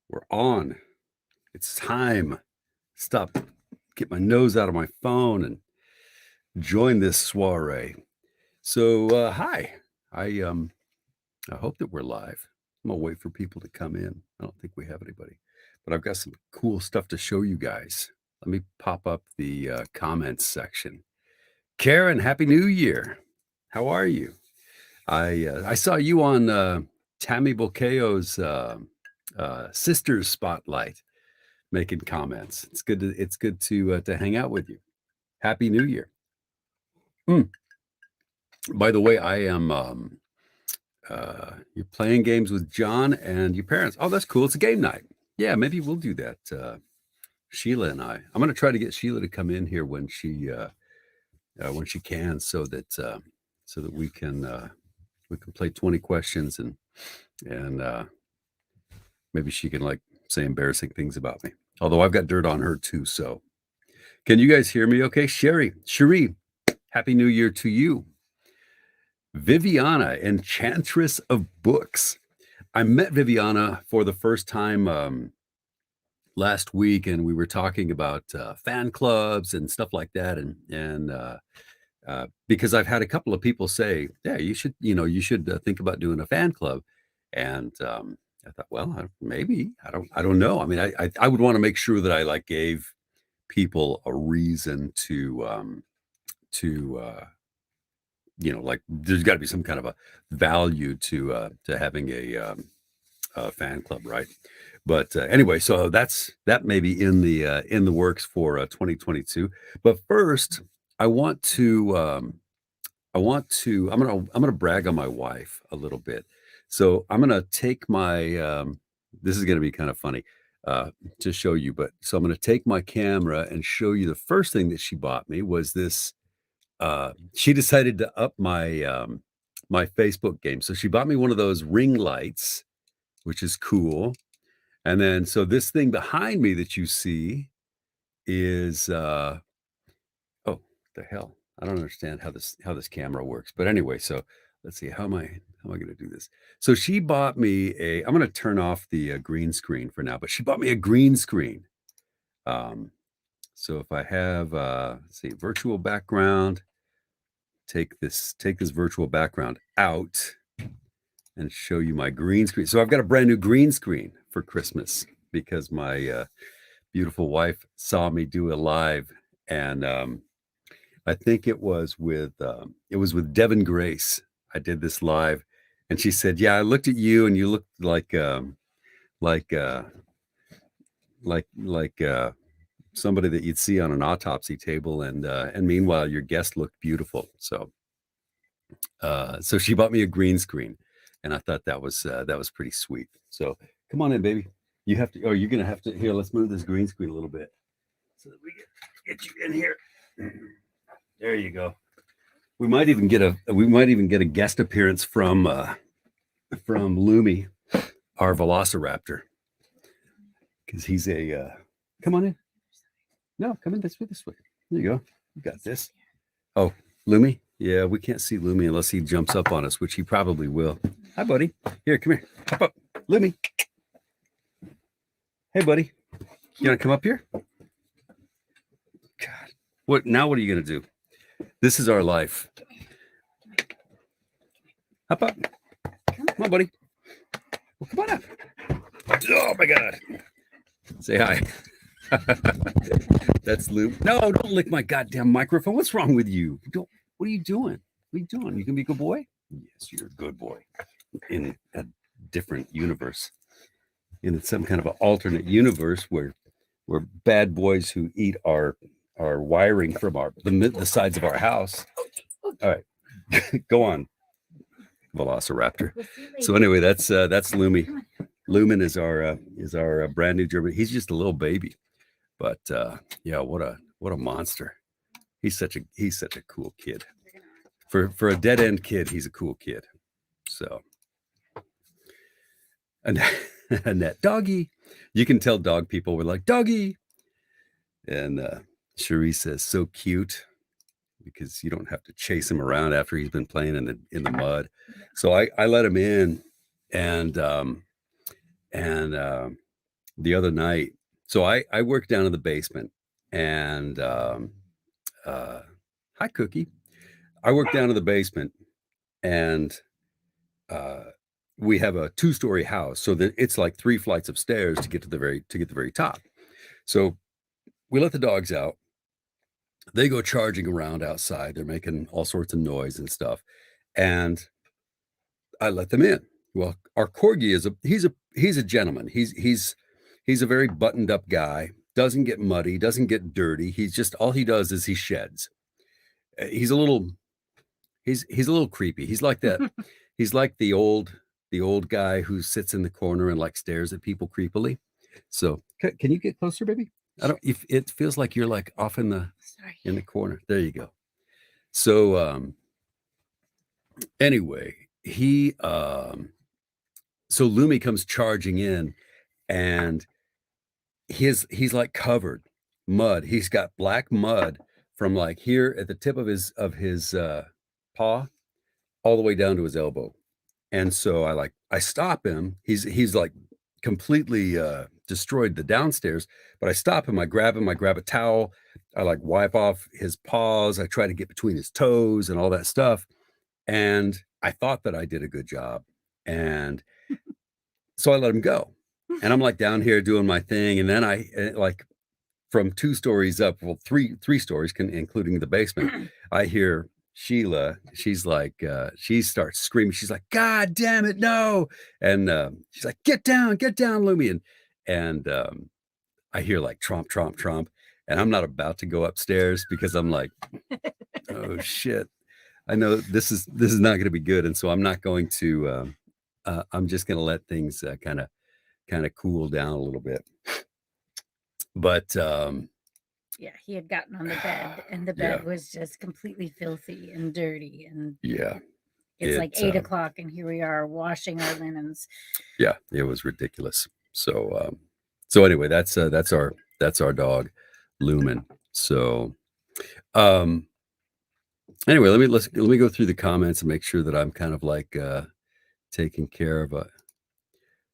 We're on. It's time. Stop. Get my nose out of my phone and join this soiree. So, hi. I hope that we're live. I'm gonna wait for people to come in. I don't think we have anybody, but I've got some cool stuff to show you guys. Let me pop up the comments section. Karen, Happy New Year. How are you? I saw you on Tammy Bolkeo's Sisters Spotlight making comments. It's good to hang out with you. Happy New Year. By the way, I am you're playing games with John and your parents. Oh, that's cool. It's a game night. Yeah, maybe we'll do that. Sheila and I. I'm going to try to get Sheila to come in here when she can, so that we can play 20 questions and maybe she can like say embarrassing things about me. Although I've got dirt on her too. So can you guys hear me? Okay, Cherie, Happy New Year to you. Viviana, Enchantress of Books. I met Viviana for the first time last week, and we were talking about fan clubs and stuff like that, and because I've had a couple of people say, "Yeah, you should think about doing a fan club," and I thought, well, maybe I don't know. I mean, I would want to make sure that I like gave people a reason to like there's got to be some kind of a value to having a fan club, right? But anyway, so that may be in the works for 2022. But first, I want to I'm gonna brag on my wife a little bit. So I'm gonna take my this is gonna be kind of funny to show you, but so I'm gonna take my camera and show you the first thing that she bought me was this she decided to up my Facebook game. So she bought me one of those ring lights, which is cool. And then so this thing behind me that you see is oh, the hell. I don't understand how this camera works. But anyway, so let's see how am I going to do this? So she bought me I'm going to turn off the green screen for now, but she bought me a green screen. So if I have let's see, virtual background, take this virtual background out and show you my green screen. So I've got a brand new green screen for Christmas because my beautiful wife saw me do a live, and I think it was with Devin Grace. I did this live, and she said, "Yeah, I looked at you, and you looked like somebody that you'd see on an autopsy table, and meanwhile, your guest looked beautiful." So she bought me a green screen, and I thought that was pretty sweet. So come on in, baby. You have to. Oh, you're gonna have to. Here, let's move this green screen a little bit so that we get you in here. There you go. We might even get a guest appearance from Lumi, our Velociraptor, because he's a. Come on in. No, come in this way. This way. There you go. You got this. Oh, Lumi. Yeah, we can't see Lumi unless he jumps up on us, which he probably will. Hi, buddy. Here, come here. Hop up. Lumi. Hey, buddy. You want to come up here? God. What are you going to do? This is our life. Hop up. Come on, buddy. Well, come on up. Oh, my God. Say hi. That's Luke. No, don't lick my goddamn microphone. What's wrong with you? What are you doing? What are you doing? You can be a good boy? Yes, you're a good boy. In a different universe. In some kind of an alternate universe where bad boys who eat our wiring from the sides of our house. All right. Go on, Velociraptor. So anyway, that's Lumi. Lumen is our brand new German. He's just a little baby. But yeah, what a monster. He's such a cool kid. For a dead end kid, he's a cool kid. So Annette, doggy. You can tell dog people were like, doggy. And Cherie says, so cute, because you don't have to chase him around after he's been playing in the mud. So I let him in, and the other night. So I work down in the basement, and hi Cookie. I work down in the basement, and uh, we have a 2-story house, so that it's like 3 flights of stairs to get to the very top. So we let the dogs out. They go charging around outside. They're making all sorts of noise and stuff, and I let them in. Well, our corgi is he's a gentleman. He's a very buttoned up guy. Doesn't get muddy. Doesn't get dirty. He's just all he does is he sheds. He's a little he's a little creepy. He's like that. He's like the old guy who sits in the corner and like stares at people creepily. So can you get closer, baby? I don't. If it feels like you're like off Sorry. in the corner. There you go. So anyway, he so Lumi comes charging in, and he's like covered mud. He's got black mud from like here at the tip of his paw all the way down to his elbow. And so I stop him. He's like completely destroyed the downstairs, but I stop him, I grab a towel, I like wipe off his paws, I try to get between his toes and all that stuff. And I thought that I did a good job. And so I let him go. And I'm like down here doing my thing. And then I like from 2 stories up, well, three stories, including the basement, I hear Sheila. She's like, she starts screaming. She's like, "God damn it, no!" And she's like, get down, Lumi." And I hear like tromp, tromp, tromp. And I'm not about to go upstairs because I'm like, oh shit. I know this is not going to be good. And so I'm not going to, I'm just going to let things kind of cool down a little bit. But Yeah, he had gotten on the bed, and the yeah, bed was just completely filthy and dirty. And yeah, it's like it 8 o'clock, and here we are washing our linens. yeah, it was ridiculous. So so anyway, that's our dog, Lumen. So um anyway, let me go through the comments and make sure that I'm kind of like taking care of a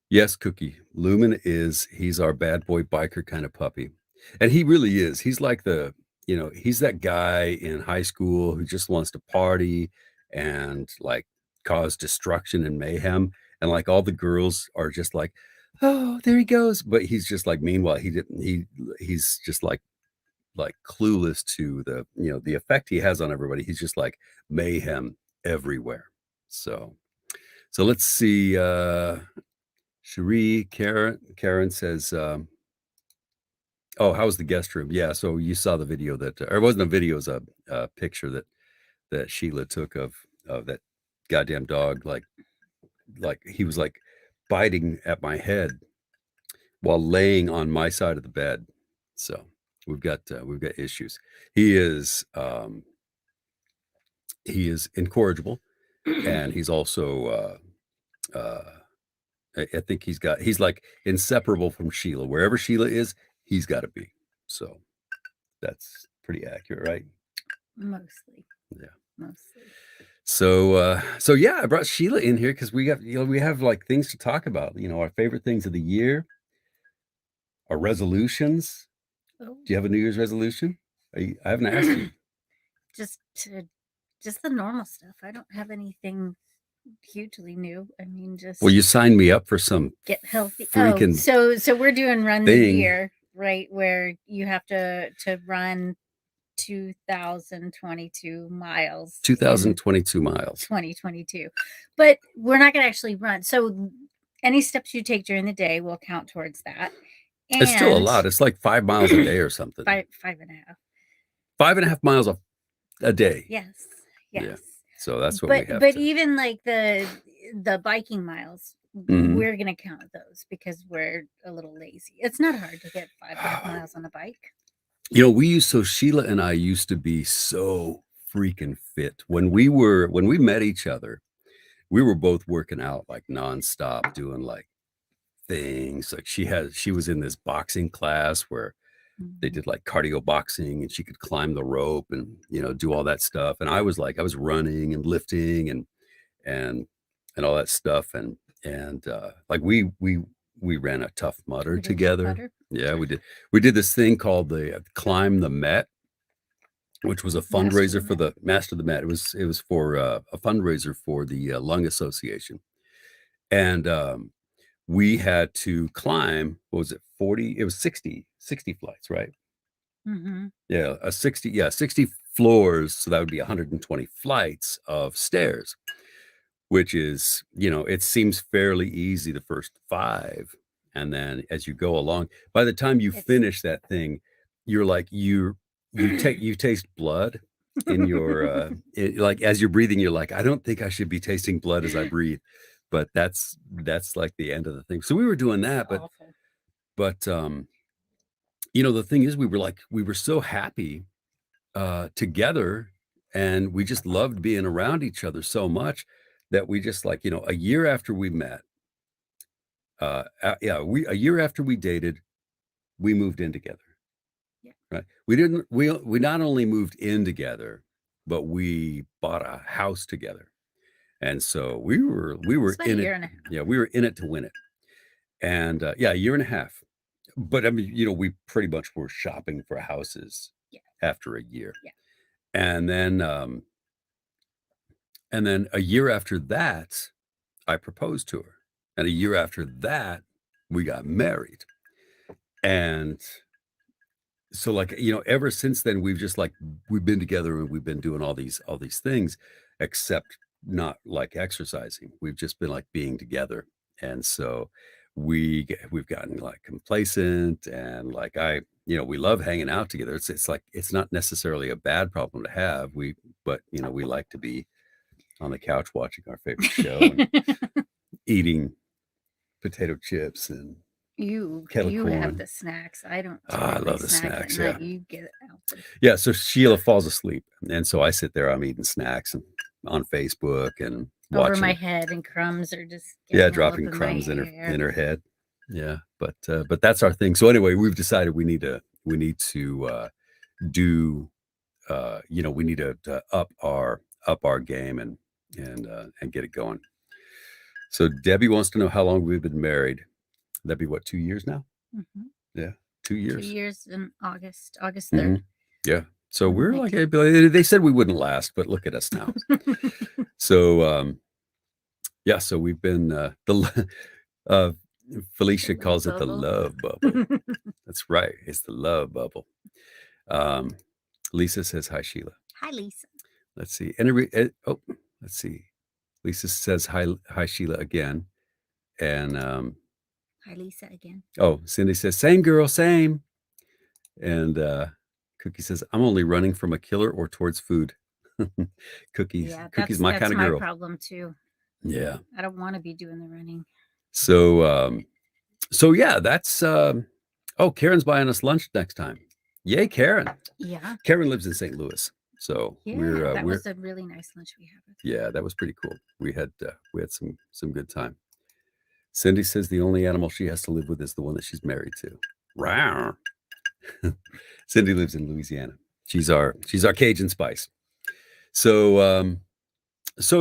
yes, Cookie. Lumen he's our bad boy biker kind of puppy. And he really is. He's like he's that guy in high school who just wants to party and like cause destruction and mayhem. And like all the girls are just like, oh, there he goes. But he's just like, meanwhile, he's just like clueless to the effect he has on everybody. He's just like mayhem everywhere. So let's see. Cherie, Karen says, "Oh, how's the guest room?" Yeah, so you saw the video or it wasn't a video, it was a picture that Sheila took of that goddamn dog, like he was like biting at my head while laying on my side of the bed. So we've got issues. He is incorrigible, and he's also I think he's like inseparable from Sheila. Wherever Sheila is, he's got to be. So that's pretty accurate, right? Mostly. Yeah. Mostly. So yeah, I brought Sheila in here because we have like things to talk about. Our favorite things of the year, our resolutions. Oh, Do you have a New Year's resolution? I haven't asked you. just the normal stuff. I don't have anything hugely new. I mean, just Well, you signed me up for some get healthy. freaking So we're doing run the thing. year, right? Where you have to run 2022 miles. 2022 miles. 2022. But we're not going to actually run. So any steps you take during the day will count towards that. And It's still a lot. It's like 5 miles a day or something. Five and a half. 5.5 miles a day. Yes. Yeah. So that's what we have. But even like the biking miles, we're gonna count those because we're a little lazy. It's not hard to get 5.5 miles on a bike. Sheila and I used to be so freaking fit. When we met each other, we were both working out like nonstop, doing like things. Like she was in this boxing class where they did like cardio boxing, and she could climb the rope and do all that stuff. And I was running and lifting and all that stuff. And like we we ran a Tough Mudder We did Tough together. Mudder. Yeah, we did this thing called the Climb the Met, which was a Master fundraiser the for Met. the Master the Met. It was for a fundraiser for the Lung Association, and we had to climb. What was it? 40? It was 60 flights, right? Mm-hmm. Yeah, 60 floors. So that would be 120 flights of stairs, which is, you know, it seems fairly easy the first 5. And then as you go along, by the time you It's finish that thing, you're like, you taste blood in your, like as you're breathing, you're like, I don't think I should be tasting blood as I breathe. But that's like the end of the thing. So we were doing that, awful. but you know, the thing is, we were so happy together, and we just loved being around each other so much that we just like, you know, a year after we met, yeah, a year after we dated, we moved in together. Yeah. Right? We not only moved in together, but we bought a house together. And so we were It's about a in it. year and a half. Yeah, we were in it to win it. And yeah, a year and a half. But I mean, you know, we pretty much were shopping for houses Yeah. after a year. Yeah. And then a year after that, I proposed to her. And a year after that, we got married. And so like, you know, ever since then we've just like we've been together and we've been doing all these things, except not like exercising. We've just been like being together. And so we've gotten like complacent, and like you know, we love hanging out together. It's like it's not necessarily a bad problem to have. But you know, we like to be on the couch watching our favorite show and eating potato chips and kettle You corn. have the snacks. I don't I typically love the snack snacks. at night. Yeah. You get out the Yeah, so Sheila falls asleep, and so I sit there, I'm eating snacks and on Facebook and over my watching. head, and crumbs are just Yeah, getting all up dropping in my crumbs in hair. her head. Yeah, but that's our thing. So anyway, we've decided we need to do you know, we need to up our game and get it going. So Debbie wants to know how long we've been married. That'd be what, 2 years now? Mhm. Yeah, 2 2 years. years in August Mhm. 3rd. Yeah. So On the we're like, 19th. they said we wouldn't last, but look at us now. So yeah, so we've been uh Felicia The love calls it the bubble. love bubble. That's right. It's the love bubble. Lisa says hi, Sheila. Hi, Lisa. Let's see. Oh, let's see. Lisa says hi, Sheila again. And Hi, Lisa again. oh, Cindy says, same girl, same. And Cookie says, I'm only running from a killer or towards food. Cookies that's my kind of my girl. problem too. Yeah. I don't want to be doing the running. So yeah, that's oh, Karen's buying us lunch next time. Yay, Karen. Yeah. Karen lives in St. Louis. So yeah, that was a really nice lunch we had with her. Yeah, that was pretty cool. We had some good time. Cindy says the only animal she has to live with is the one that she's married to. Wow. Cindy lives in Louisiana. She's our Cajun Spice. So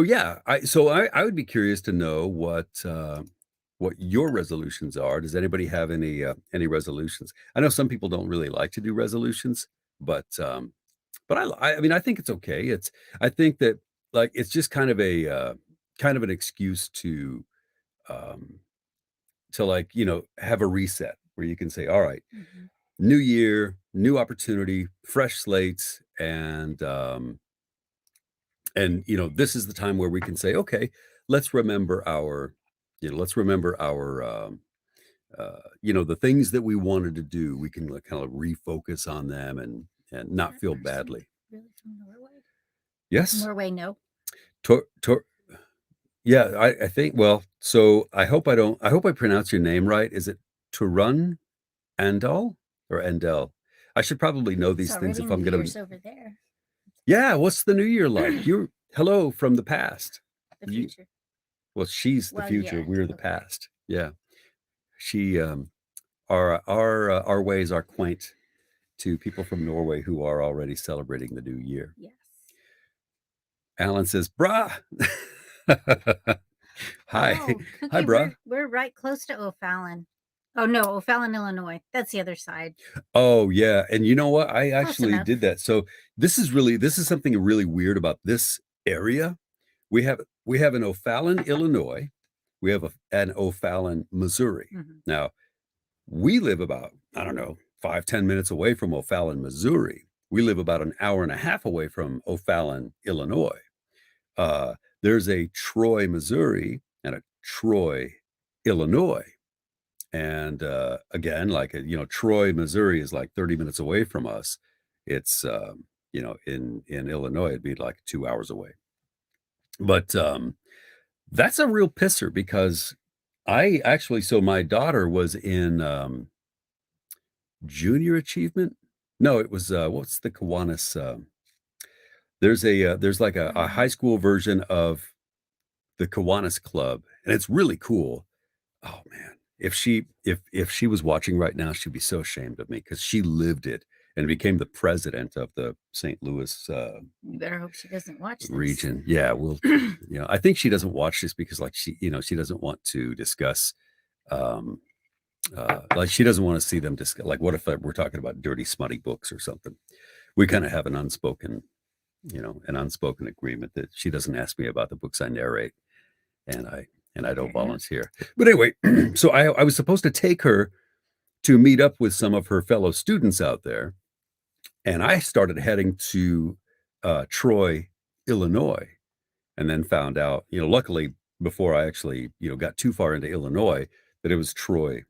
yeah, I would be curious to know what your resolutions are. Does anybody have any resolutions? I know some people don't really like to do resolutions, but I mean, I think it's okay. I think that like it's just kind of an excuse um to like, you know, have a reset where you can say, all right, Mhm. new year, new opportunity, fresh slates, and you know, this is the time where we can say, okay, let's remember our, you know, you know, the things that we wanted to do. We can like kind of refocus on them and not That feel person badly. really from Norway? Yes. Norway, no. Yeah, I think. Well, so I hope I pronounce your name right. Is it Turun Andal or Endel? I should probably know these It's things already if I'm New gonna. Year's over there. Yeah, what's the new year like? You're hello from the past. The You, future. well, she's the Well, future. yeah, We're the okay. past. Yeah, she our ways are quaint to people from Norway who are already celebrating the new year. Yes. Alan says, "Brah." Hi, Oh, hi, Cookie, bruh. we're right close to O'Fallon. Oh no, O'Fallon, Illinois. That's the other side. Oh yeah, and you know what? I Close actually enough. did that. So this is something really weird about this area. We have an O'Fallon, Illinois. We have an O'Fallon, Missouri. Mhm. Now we live about, I don't know, 5, 10 minutes away from O'Fallon, Missouri. We live about an hour and a half away from O'Fallon, Illinois. Uh, there's a Troy, Missouri, and a Troy, Illinois. And again, like Troy, Missouri is like 30 minutes away from us. It's in Illinois, it'd be like 2 hours away. But that's a real pisser because so my daughter was in junior achievement. No, it was what's the Kiwanis? There's like a high school version of the Kiwanis Club, and it's really cool. Oh man, if she was watching right now, she'd be so ashamed of me because she lived it and became the president of the St. Louis You better hope she doesn't watch this. region. Yeah, well, I think she doesn't watch this because like she doesn't want to discuss um like she doesn't want to see them discuss like what if we're talking about dirty, smutty books or something. We kind of have an unspoken agreement that she doesn't ask me about the books I narrate and I don't Fair enough. volunteer. But anyway, so I was supposed to take her to meet up with some of her fellow students out there, and I started heading to Troy, Illinois, and then found out, luckily before I actually, got too far into Illinois, that it was Troy,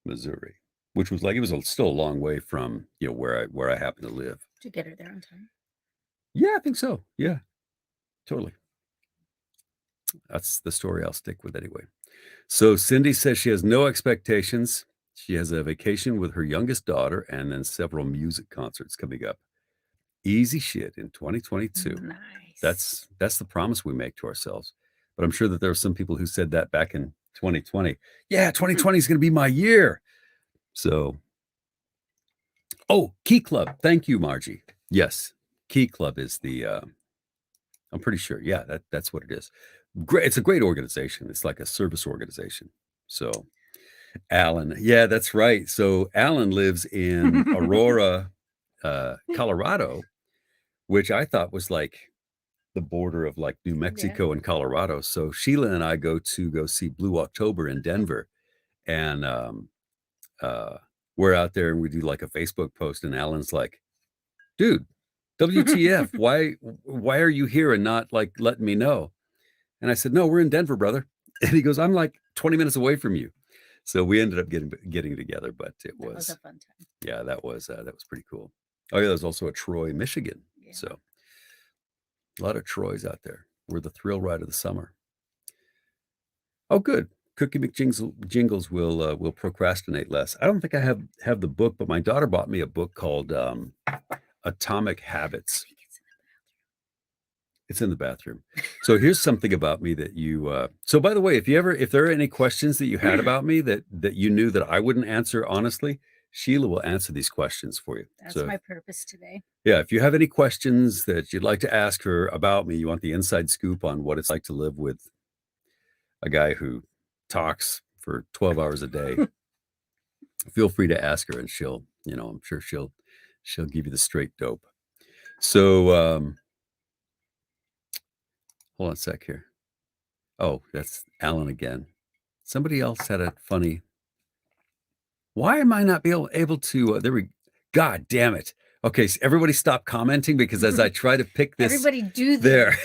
Missouri, which was like it was still a long way from where I happen to live. Did you get her there on time? Yeah, I think so. Yeah, totally. That's the story I'll stick with anyway. So Cindy says she has no expectations. She has a vacation with her youngest daughter and then several music concerts coming up. Easy shit in 2022. Nice. That's the promise we make to ourselves. But I'm sure that there are some people who said that back in 2020. Yeah, 2020 is going to be my year. So, oh, Key Club. Thank you, Margie. Yes, Key Club is the. I'm pretty sure. Yeah, that's what it is. Great. It's a great organization. It's like a service organization. So, Alan. Yeah, that's right. So Alan lives in Aurora, Colorado, which I thought was like the border of like New Mexico and Colorado. So Sheila and I go see Blue October in Denver, and we're out there and we do like a Facebook post, and Alan's like, "Dude, WTF? Why are you here and not like letting me know?" And I said, "No, we're in Denver, brother." And he goes, "I'm like 20 minutes away from you." So we ended up getting together, but it That was a fun time. yeah, that was pretty cool. Oh yeah, there's also a Troy, Michigan. Yeah. So a lot of Troys out there. We're the thrill ride of the summer. Oh, good. Cookie McJingles will procrastinate less. I don't think I have the book, but my daughter bought me a book called Atomic Habits. It's in the bathroom. So here's something about me that you so by the way, if there are any questions that you had about me that you knew that I wouldn't answer honestly, Sheila will answer these questions for you. That's So my purpose today. yeah, if you have any questions that you'd like to ask her about me, you want the inside scoop on what it's like to live with a guy who talks for 12 hours a day, feel free to ask her and she'll, I'm sure she'll give you the straight dope. So hold on a sec here. Oh, that's Alan again. Somebody else had a funny. Why am I not able to? God damn it. Okay, so everybody stop commenting because as I try to pick this. Everybody do there.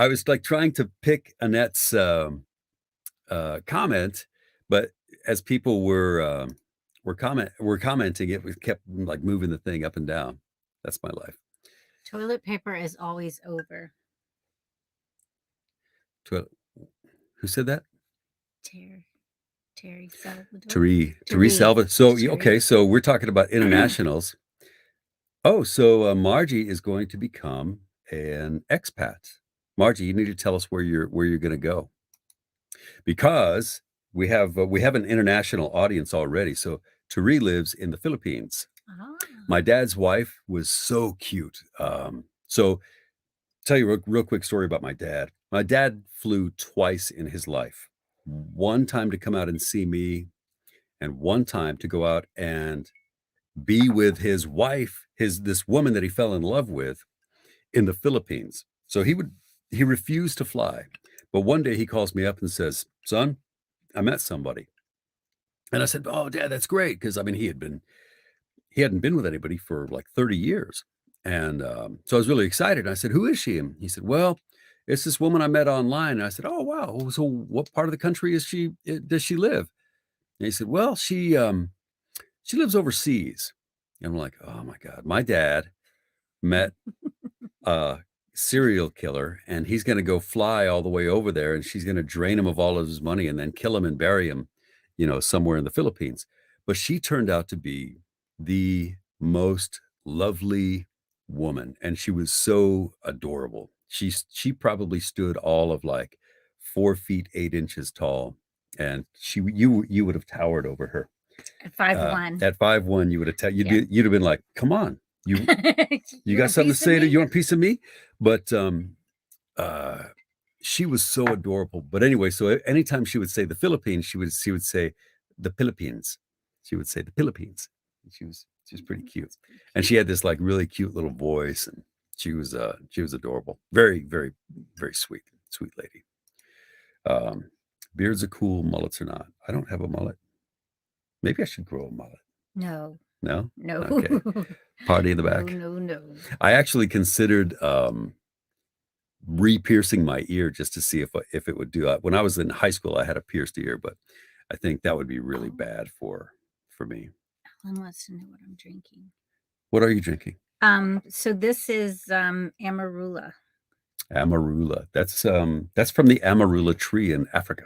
I was like trying to pick Annette's comment, but as people were commenting, it kept like moving the thing up and down. That's my life. Toilet paper is always over. Who said that? Terry Salvador. Terry Salvador. So okay, so we're talking about internationals. Oh, so Margie is going to become an expat. Margie, you need to tell us where you're going to go, because we have an international audience already. So Terry lives in the Philippines. My dad's wife was so cute. So tell you a real quick story about my dad. My dad flew twice in his life, one time to come out and see me, and one time to go out and be with his wife, this woman that he fell in love with in the Philippines. So he refused to fly. But one day he calls me up and says, "Son, I met somebody." And I said, "Oh, Dad, that's great." Because I mean, he hadn't been with anybody for like 30 years. And so I was really excited. I said, "Who is she?" And he said, "Well, it's this woman I met online." And I said, "Oh, wow. So what part of the country does she live?" And he said, "Well, she lives overseas." And I'm like, "Oh my God, my dad met a serial killer, and he's going to go fly all the way over there, and she's going to drain him of all of his money and then kill him and bury him, somewhere in the Philippines." But she turned out to be the most lovely woman, and she was so adorable. She probably stood all of like 4 feet 8 inches tall, and you would have towered over her. At 5'1". At 5'1", you would have Yeah. you'd have been like, "Come on, you you got want a something to piece of say? me? You want a piece of me?" But uh, she was so adorable. But anyway, so anytime she would say the Philippines, she would say the Philippines. She would say the Philippines. She was pretty cute, That's pretty and cute. she had this like really cute little voice, and she was adorable. Very, very, very sweet lady. Um, Beards are cool, mullets are not. I don't have a mullet. Maybe I should grow a mullet. No, No? no, Okay. Party in the no, back. no. I actually considered re-piercing my ear just to see if it would do it. When I was in high school, I had a pierced ear, but I think that would be really bad for me. Alan wants to know what I'm drinking. What are you drinking? So this is Amarula. Amarula. That's from the Amarula tree in Africa.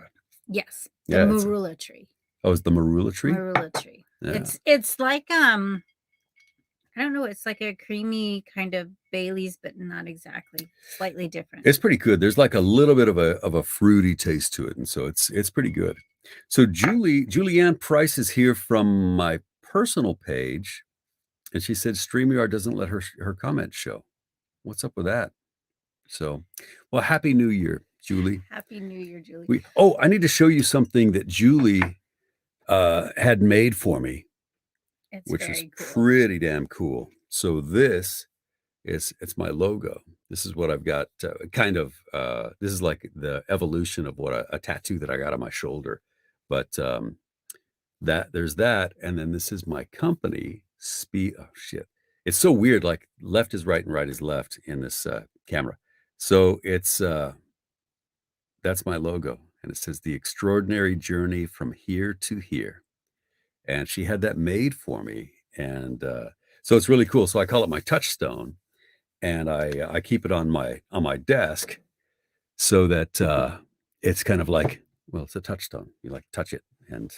Yes, the Yeah, marula tree. oh, it's the Marula tree? Marula tree. Yeah. It's like I don't know, it's like a creamy kind of Bailey's, but not exactly. Slightly different. It's pretty good. There's like a little bit of a fruity taste to it, and so it's pretty good. So Julianne Price is here from my personal page, and she said StreamYard doesn't let her comments show. What's up with that? So, well, Happy New Year, Julie. Happy New Year, Julie. I need to show you something that Julie had made for me, which is cool. pretty damn cool. So it's my logo. This is what I've got. This is like the evolution of what a tattoo that I got on my shoulder. But there's that, and then this is my company. Oh shit! It's so weird. Like left is right and right is left in this camera. So that's my logo, and it says the extraordinary journey from here to here. And she had that made for me, and so it's really cool. So I call it my touchstone, and I keep it on my desk so that it's kind of like, well, it's a touchstone. You like touch it, and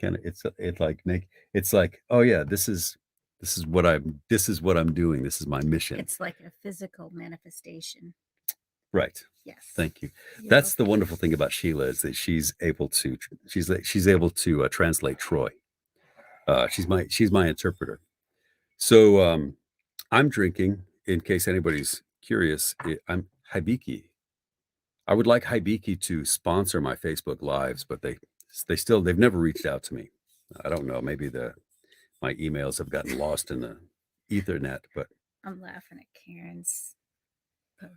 kind of it's like, oh yeah, this is what I'm doing. This is my mission. It's like a physical manifestation. Right. Yes. Thank you. That's the wonderful thing about Sheila, is that she's able to translate Troy. She's my interpreter. So I'm drinking, in case anybody's curious, I'm Hibiki. I would like Hibiki to sponsor my Facebook Lives, but they've never reached out to me. I don't know. Maybe my emails have gotten lost in the Ethernet, but I'm laughing at Karen's post.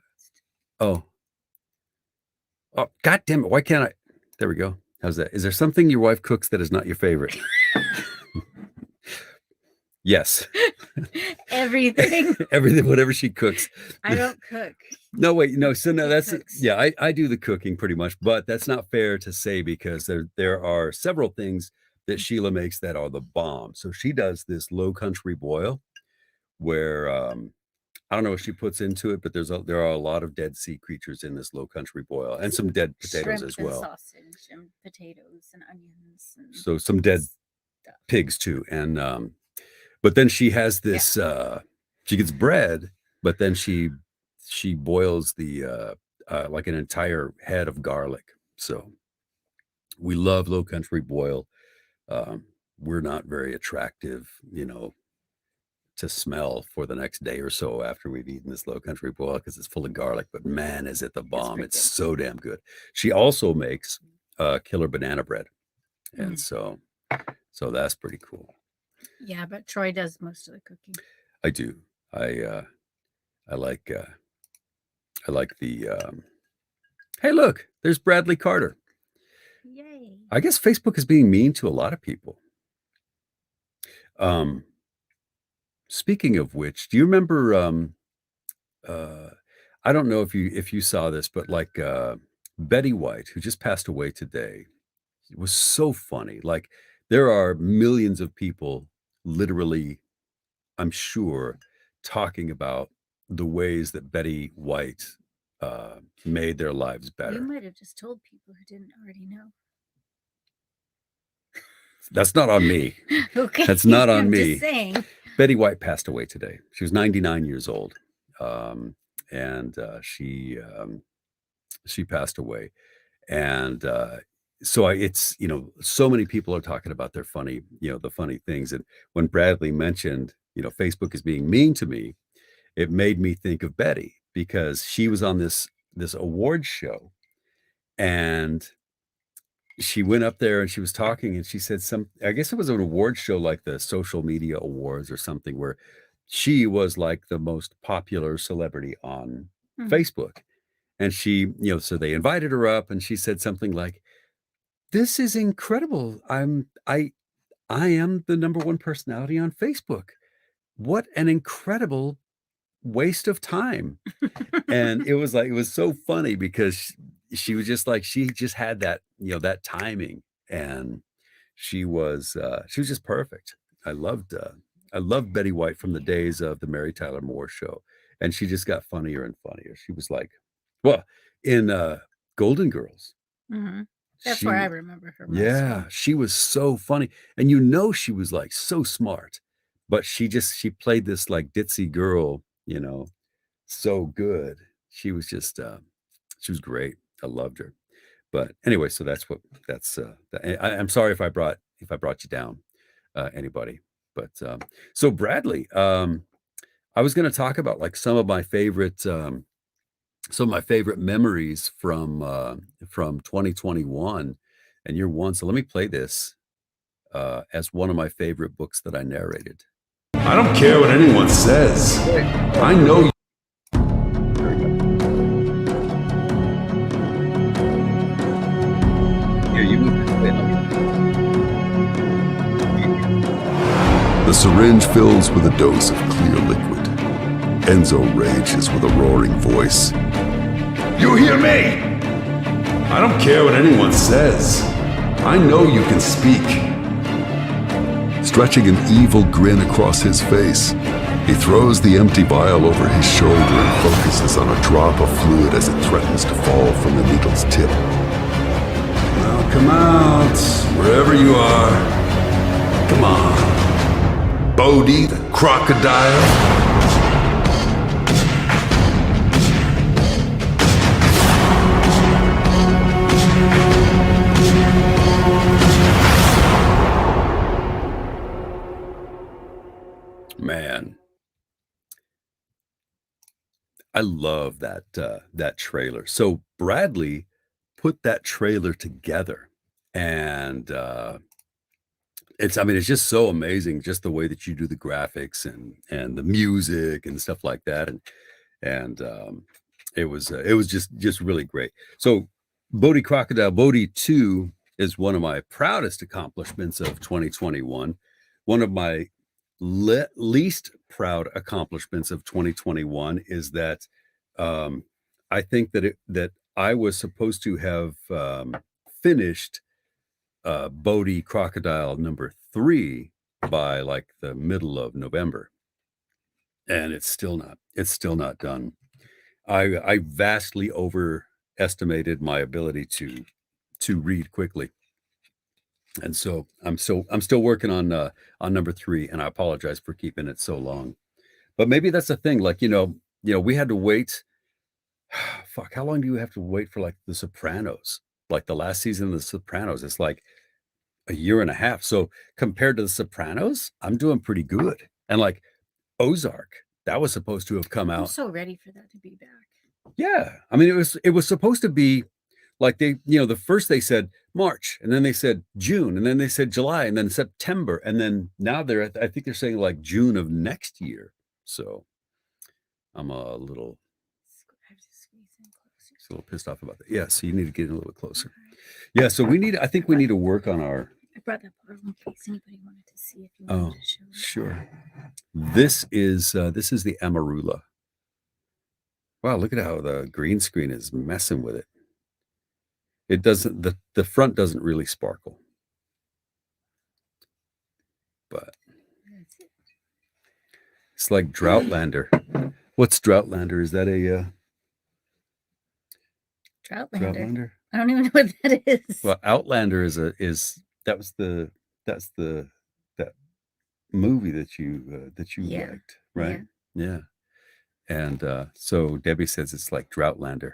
Oh, God damn it. Why can't I? There we go. How's that? Is there something your wife cooks that is not your favorite? Yes. Everything. Everything, whatever she cooks. I don't cook. No, wait, no. So no, that's cooks. yeah. I do the cooking pretty much, but that's not fair to say, because there are several things that Sheila makes that are the bomb. So she does this low country boil, where I don't know what she puts into it, but there are a lot of dead sea creatures in this low country boil, and some dead potatoes Shrimp as well. And sausage and potatoes and onions. And so some dead stuff. Pigs too, and but then she has this. She gets bread, but then she boils the like an entire head of garlic. So we love low country boil. We're not very attractive, to smell for the next day or so after we've eaten this low country boil, because it's full of garlic, but man, is it the bomb. It's so damn good. She also makes Killer Banana Bread, and Mm. so that's pretty cool. Yeah, but Troy does most of the cooking. I do. I like I like the. Hey, look, there's Bradley Carter. Yay. I guess Facebook is being mean to a lot of people. Um, Speaking of which, do you remember? Uh, I don't know if you saw this, but like Betty White, who just passed away today, it was so funny. Like there are millions of people, literally, I'm sure, talking about the ways that Betty White made their lives You better. might have just told people who didn't already know. That's not on me. Okay. That's not on I'm me. just saying. Betty White passed away today. She was 99 years old, and she passed away. And so it's so many people are talking about their funny, the funny things. And when Bradley mentioned, Facebook is being mean to me, it made me think of Betty because she was on this award show, and she went up there and she was talking and she said I guess it was an award show like the social media awards or something, where she was like the most popular celebrity on Facebook. And she, so they invited her up and she said something like, "This is incredible. I am the number one personality on Facebook. What an incredible waste of time." And it was so funny because she was just like, she just had that, that timing, and she was just perfect. I loved I loved Betty White from the days of the Mary Tyler Moore Show, and she just got funnier and funnier. She was like, well, in Golden Girls, Mm-hmm. That's she where I w- remember her most. yeah, she was so funny, and she was like so smart, but she played this like ditzy girl, so good. She was just she was great. I loved her. But anyway, so I'm sorry if I brought you down, anybody. But so Bradley, I was going to talk about like some of my favorite memories from 2021, and you're one. So let me play this as one of my favorite books that I narrated. I don't care what anyone says. I know you. Here, you move this way, let me- The syringe fills with a dose of clear liquid. Enzo rages with a roaring voice. You hear me? I don't care what anyone says. I know you can speak. Stretching an evil grin across his face, he throws the empty vial over his shoulder and focuses on a drop of fluid as it threatens to fall from the needle's tip. Now come out, wherever you are. Come on. Bodhi the crocodile. Man, I love that trailer. So Bradley put that trailer together, and I mean, it's just so amazing, just the way that you do the graphics and the music and stuff like that, and it was just really great. So Bodhi Crocodile Bodhi 2 is one of my proudest accomplishments of 2021. One of my least proud accomplishments of 2021 is that I think that I was supposed to have finished Bodhi Crocodile number 3 by like the middle of November, and it's still not done. I vastly overestimated my ability to read quickly, and so I'm still working on number 3, and I apologize for keeping it so long. But maybe that's the thing, like, we had to wait. Fuck, how long do you have to wait for like The Sopranos? Like the last season of The Sopranos, it's like a year and a half. So compared to The Sopranos, I'm doing pretty good. And like Ozark, that was supposed to have come I'm out. so ready for that to be back. Yeah. I mean, it was supposed to be Like the first they said March, and then they said June, and then they said July, and then September, and then now I think they're saying like June of next year. So I'm a little I have to squeeze in closer. a little pissed off about that. Yeah, so you need to get in a little bit closer. Alright. Yeah, so I think we need to work on our. I brought that bottle in case anybody wanted to see if you Oh, wanted to show it. sure. This is the Amarula. Wow, look at how the green screen is messing with it. It doesn't, the front doesn't really sparkle, but That's it. it's like Droughtlander. What's Droughtlander? Is that a Droughtlander. Droughtlander? I don't even know what that is. Well, Outlander is that's the that movie that you Yeah. liked, right? Yeah. And so Debbie says it's like Droughtlander.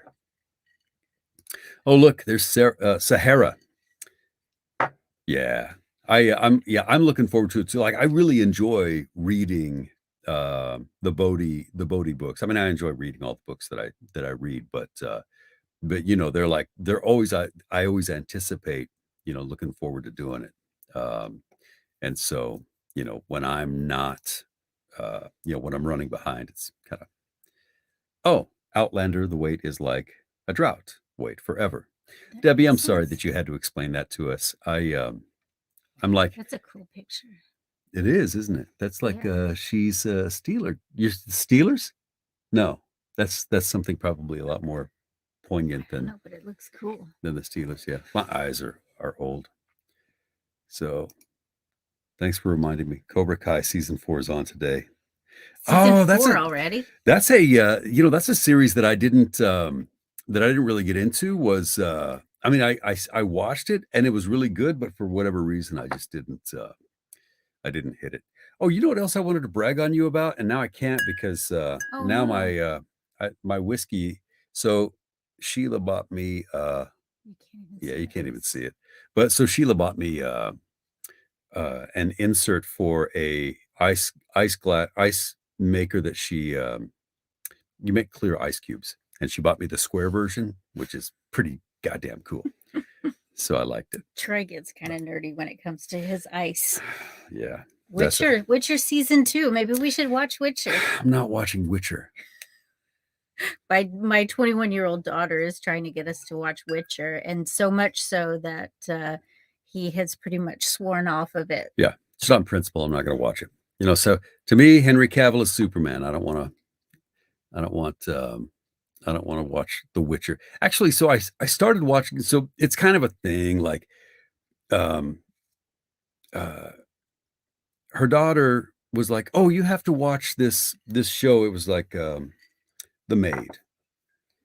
Oh, look, there's Sahara. Yeah. I'm looking forward to it too. Like I really enjoy reading the Bodhi books. I mean, I enjoy reading all the books that I read, but they're always I always anticipate, looking forward to doing it. And so, when I'm not when I'm running behind, it's kind of, oh, Outlander, the wait is like a drought. Wait forever. That Debbie, I'm makes sorry sense. that you had to explain that to us. I'm like, That's a cool picture. it is, isn't it? That's like Yeah. she's a Steeler. You're Steelers? No, that's something probably a lot more poignant I don't than know, but it looks cool. the Steelers. Yeah, my eyes are old. So thanks for reminding me. Cobra Kai season 4 is on today. Season that's 4 a already. that's a that's a series that I didn't really get into. Was I mean, I watched it and it was really good, but for whatever reason I just didn't hit it. Oh, you know what else I wanted to brag on you about, and now I can't because Oh now no, my whiskey. So Sheila bought me you can't even yeah, see you the can't even ice. see it. But so Sheila bought me an insert for a ice maker that she you make clear ice cubes, and she bought me the square version, which is pretty goddamn cool. So I liked it. Troy gets kind of nerdy when it comes to his ice. Yeah. That's Witcher season 2. Maybe we should watch Witcher. I'm not watching Witcher. My 21-year-old daughter is trying to get us to watch Witcher, and so much so that he has pretty much sworn off of it. Yeah. Just on principle, I'm not going to watch it. So to me, Henry Cavill is Superman. I don't want to watch The Witcher. Actually, so I started watching. So it's kind of a thing. Like, her daughter was like, "Oh, you have to watch this show." It was like The Maid,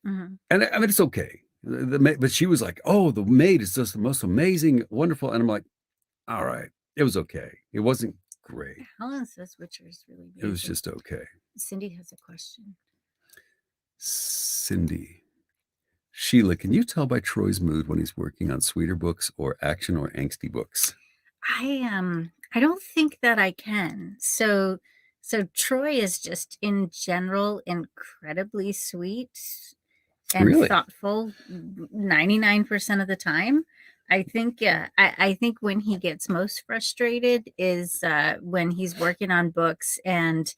Mhm. and I mean it's okay. But she was like, "Oh, The Maid is just the most amazing, wonderful," and I'm like, "All right, it was okay. It wasn't great. Helen says Witcher is really It was amazing. just okay." Cindy has a question. Cindy. Sheila, can you tell by Troy's mood when he's working on sweeter books or action or angsty books? I don't think that I can. So Troy is just in general incredibly sweet and Really? thoughtful 99% of the time. I think I think when he gets most frustrated is when he's working on books, and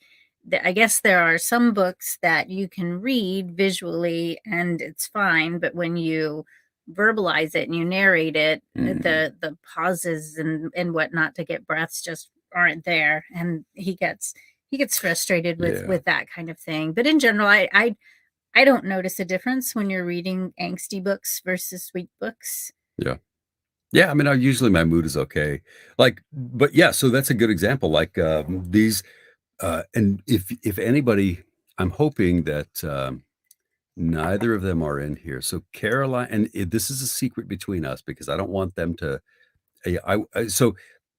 I guess there are some books that you can read visually and it's fine, but when you verbalize it and you narrate it, Mhm. the pauses and whatnot to get breaths just aren't there, and he gets frustrated Yeah. with that kind of thing. But in general, I don't notice a difference when you're reading angsty books versus sweet books. Yeah. Yeah, I mean, usually my mood is okay. Like, but yeah, so that's a good example. Like these, and if anybody, I'm hoping that neither of them are in here. So Caroline, and this is a secret between us because I don't want them to. So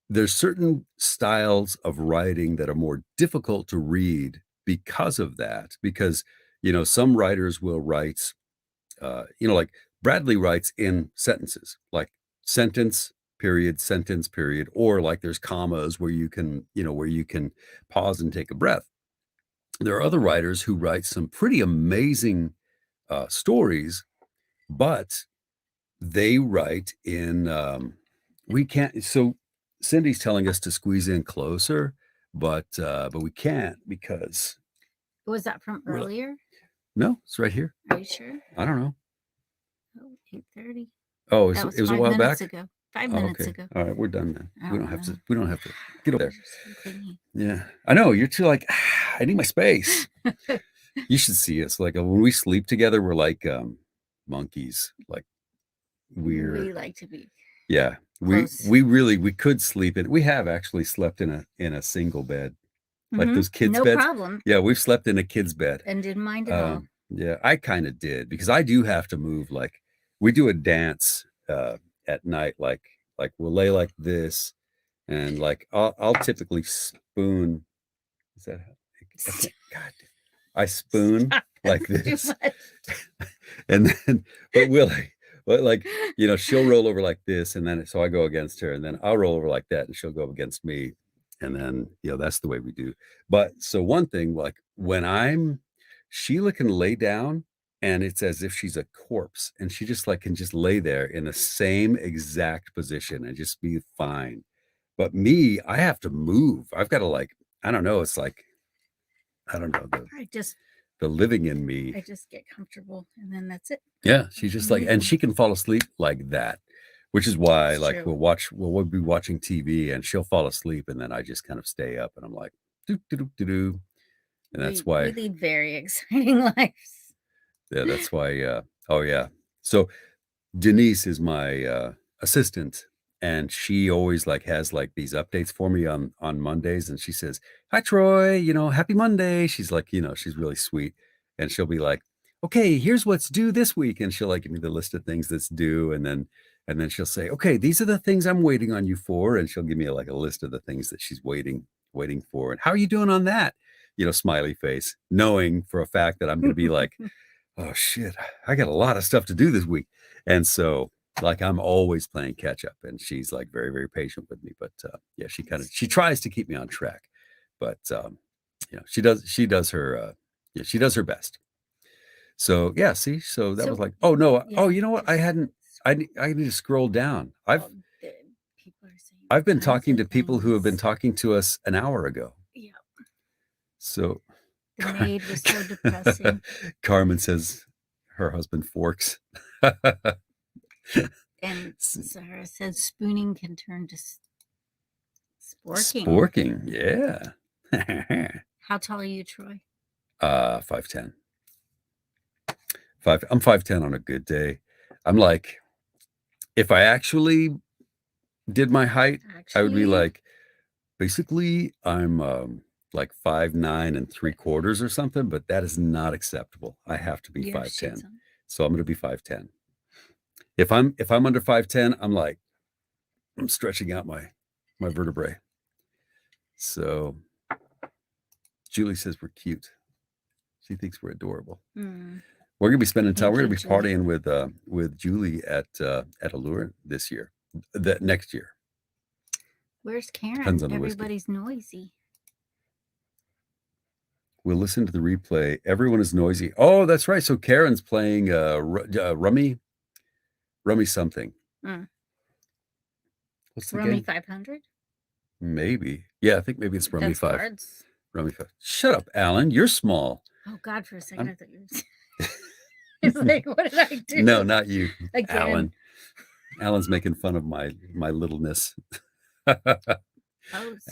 there's certain styles of writing that are more difficult to read because of that. Because some writers will write, like Bradley writes in sentences, like sentence period, or like there's commas where you can, pause and take a breath. There are other writers who write some pretty amazing stories, but they write in we can't. So Cindy's telling us to squeeze in closer, but we can't because Was that from we're earlier? no, it's right here. Are you sure? I don't know. Oh, 8:30. Oh, That was it was a 5 while minutes back. ago. 5 Oh, minutes okay. ago. All right, we're done then. I We don't don't have know. to. We don't have to get over there. You're so clingy. Yeah, I know. You're too like. I need my space. You should see us. Like when we sleep together, we're like monkeys. Like we're We like to be yeah. close. We could sleep in. We have actually slept in a single bed, like Mhm. those kids' No beds. problem. Yeah, we've slept in a kid's bed. And didn't mind at all. Yeah, I kind of did because I do have to move. Like we do a dance at night. Like we'll lay like this, and like I'll typically spoon. Is that how? I can't, God, I spoon like Too this, much. and then but like she'll roll over like this, and then so I go against her, and then I'll roll over like that, and she'll go against me, and then that's the way we do. But so one thing, like when Sheila can lay down, and it's as if she's a corpse, and she just like can just lay there in the same exact position and just be fine. But me, I have to move. I've got to like I don't know. It's like I don't know the living in me. I just get comfortable and then that's it. Yeah, she's just like, and she can fall asleep like that, which is why, It's like, true. we'll be watching TV, and she'll fall asleep, and then I just kind of stay up, and I'm like, do do do do do, and that's We why, lead very exciting lives. yeah, that's why. Oh yeah, so Denise is my assistant, and she always like has like these updates for me on Mondays, and she says, "Hi Troy, happy Monday." She's like, she's really sweet, and she'll be like, "Okay, here's what's due this week," and she'll like give me the list of things that's due, and then she'll say, "Okay, these are the things I'm waiting on you for," and she'll give me like a list of the things that she's waiting for, and how are you doing on that? Smiley face, knowing for a fact that I'm going to be like, "Oh shit, I got a lot of stuff to do this week," and so like I'm always playing catch up, and she's like very, very patient with me. But yeah, she tries to keep me on track, but she does her best. So yeah, see, so that was like, oh no, oh you know what? I need to scroll down. People are saying I've been tons talking to of people who have been things. talking to us an hour ago. Yeah. So The maid was so depressing. Carmen says her husband forks. And Sarah said spooning can turn to sporking. Sporking, yeah. How tall are you, Troy? 5'10". I'm 5'10" on a good day. I'm like, if I actually did my height, I would be like, basically, I'm like 5'9" and 3/4 or something, but that is not acceptable. I have to be 5'10". So I'm going to be 5'10". If I'm under 5'10", I'm like, I'm stretching out my vertebrae. So Julie says we're cute. She thinks we're adorable. We're gonna be spending time. We're gonna be partying with Julie at Allure this year. That next year. Where's Karen? Depends on the whiskey. Everybody's noisy. We'll listen to the replay. Everyone is noisy. Oh, that's right. So Karen's playing Rummy something. What's the Rummy game? 500? Maybe. Yeah, I think maybe it's Rummy That's 5. Cards. Rummy 5. Shut up, Alan. You're small. Oh God, for a second I thought you were it's like, what did I do? No, not you. Again. Alan. Alan's making fun of my littleness.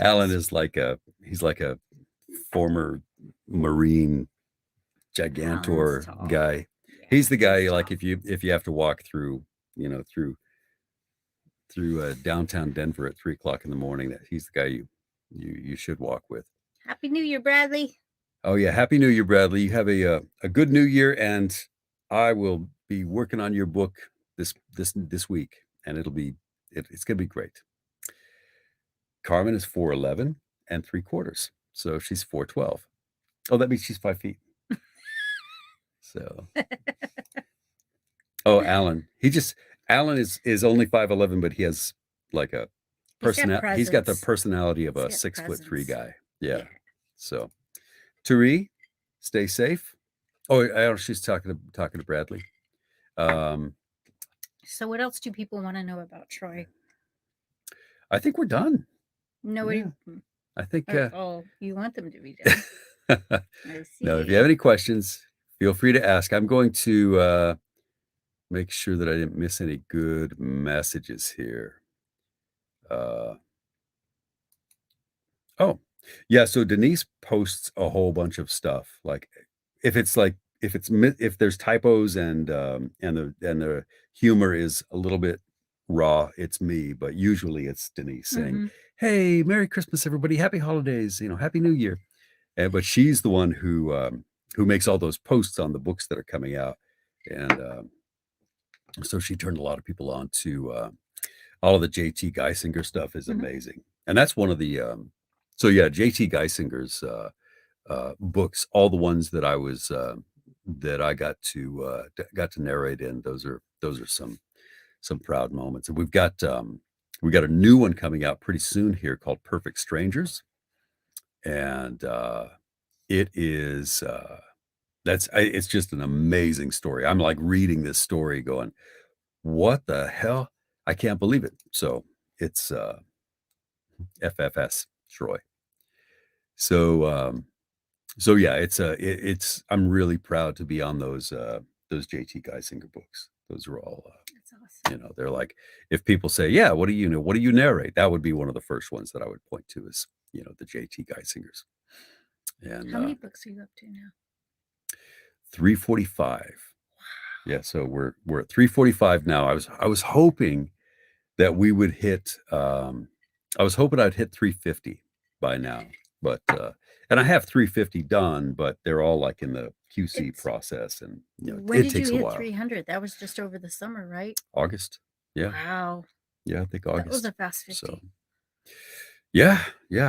Alan is he's like a former Marine gigantor guy. Yeah, he's the guy like if you have to walk through downtown Denver at 3:00 in the morning, that he's the guy you should walk with. Happy New Year, Bradley. Oh yeah, Happy New Year, Bradley. You have a good New Year, and I will be working on your book this week, and it's gonna be great. Carmen is 4'11" and 3/4, so she's 4'12". Oh, that means she's 5 feet. So, oh, Alan is only 5'11", but he has like a personality. He's got the personality of a 6'3" guy. Yeah. So, Tari, stay safe. Oh, she's talking to Bradley. So what else do people want to know about Troy? I think we're done. No, Yeah. I think you want them to be done. I see. no, if you have any questions, feel free to ask. I'm going to make sure that I didn't miss any good messages here. Oh, yeah. So Denise posts a whole bunch of stuff. Like if if there's typos and the humor is a little bit raw, it's me. But usually it's Denise saying, Mm-hmm. "Hey, Merry Christmas, everybody! Happy holidays! Happy New Year!" But she's the one who makes all those posts on the books that are coming out, and so she turned a lot of people on to all of the JT Geisinger stuff is Mhm. amazing, and that's one of the so yeah, JT Geisinger's books, all the ones that I got to narrate in. Those are some proud moments, and we got a new one coming out pretty soon here called Perfect Strangers, and it is it's just an amazing story. I'm like reading this story going, what the hell? I can't believe it. So it's FFS Troy. So so yeah, it's I'm really proud to be on those JT Geisinger books. Those are all That's awesome. they're like, if people say, yeah, what do you know? What do you narrate? That would be one of the first ones that I would point to is, the JT Geisingers. And How many books are you up to now? 345. Yeah, so we're at 345 now. I was hoping that we would hit I was hoping I'd hit 350 by now. But and I have 350 done, but they're all like in the QC It's- process, and When it did takes you a hit while. 300? That was just over the summer, right? August. Yeah. Wow. Yeah, I think That was August. a fast 50. So yeah,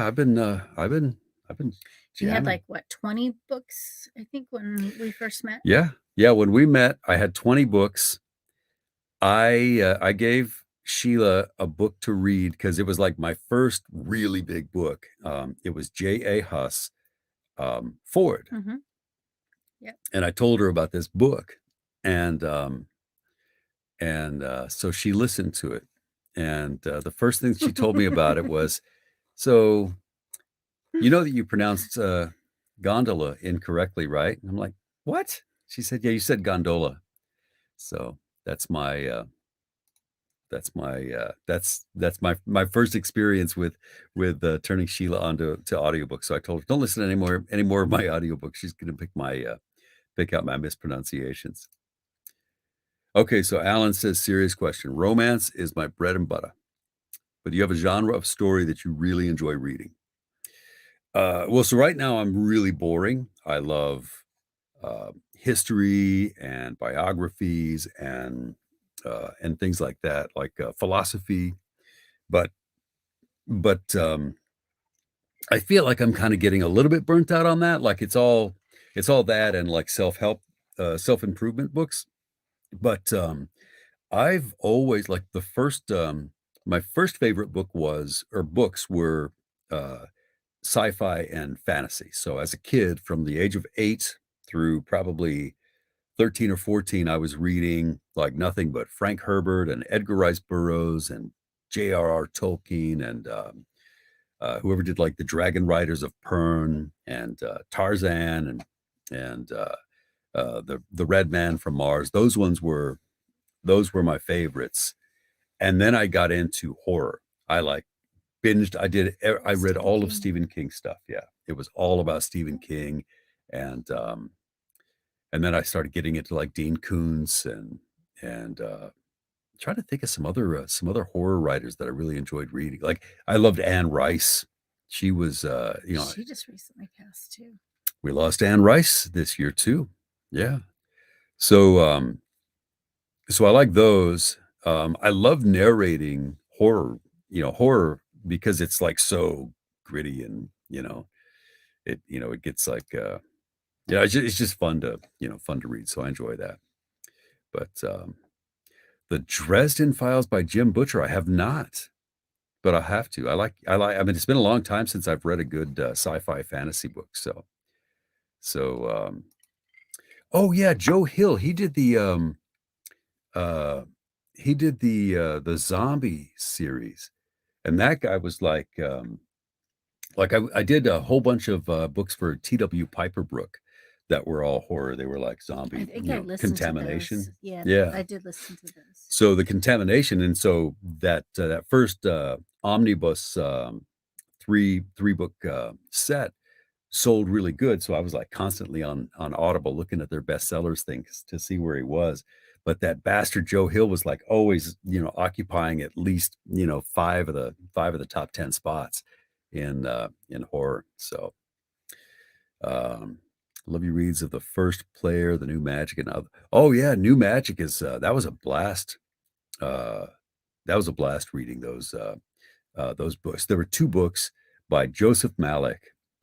I've been You had jamming. like what, 20 books, I think, when we first met? Yeah. When we met, I had 20 books. I gave Sheila a book to read because it was like my first really big book. It was J.A. Huss, Ford, Mm-hmm. and I told her about this book, and so she listened to it, and the first thing she told me about it was, so you know that you pronounced gondola incorrectly, right? And I'm like, what? She said, yeah, you said gondola. So that's my that's my first experience with turning Sheila onto audiobooks. So I told her, don't listen to any more of my audiobooks. She's gonna pick out my mispronunciations. Okay, so Alan says, serious question. Romance is my bread and butter, but do you have a genre of story that you really enjoy reading? Well, so right now I'm really boring. I love history and biographies and things like that, like philosophy. But I feel like I'm kind of getting a little bit burnt out on that. Like it's all that and like self-help, self-improvement books. But I've always like my first favorite book was or books were uh, sci-fi and fantasy. So as a kid, from the age of 8 through probably 13 or 14, I was reading like nothing but Frank Herbert and Edgar Rice Burroughs and J.R.R. Tolkien and whoever did like the Dragon Riders of Pern and Tarzan and the Red Man from Mars. Those were my favorites. And then I got into horror. I like binged. I read Stephen all of King. Stephen King stuff. Yeah, it was all about Stephen King, and then I started getting into like Dean Koontz and trying to think of some other horror writers that I really enjoyed reading. Like I loved Anne Rice. She was She just recently passed too. we lost Anne Rice this year too. Yeah. So so I like those. I love narrating horror, horror because it's like so gritty and it gets like yeah, it's just fun to fun to read. So I enjoy that. But the Dresden Files by Jim Butcher, I have not, but I have to. I mean, it's been a long time since I've read a good sci-fi fantasy book. So oh yeah, Joe Hill. He did the uh the zombie series, and that guy was like I did a whole bunch of books for T.W. Piper Brook that were all horror. They were like I zombie, think you I know, listened to those. contamination. Yeah, Yeah. I did listen to those. So the contamination, and so that first omnibus three book set sold really good. So I was like constantly on Audible looking at their bestsellers things to see where he was. But that bastard Joe Hill was like always, you know, occupying at least, you know, five of the top 10 spots in horror. So Olivia reads of the first player, the new magic, and other. Oh yeah, new magic is that was a blast. Uh, that was a blast reading those books. There were two books by Joseph Malik,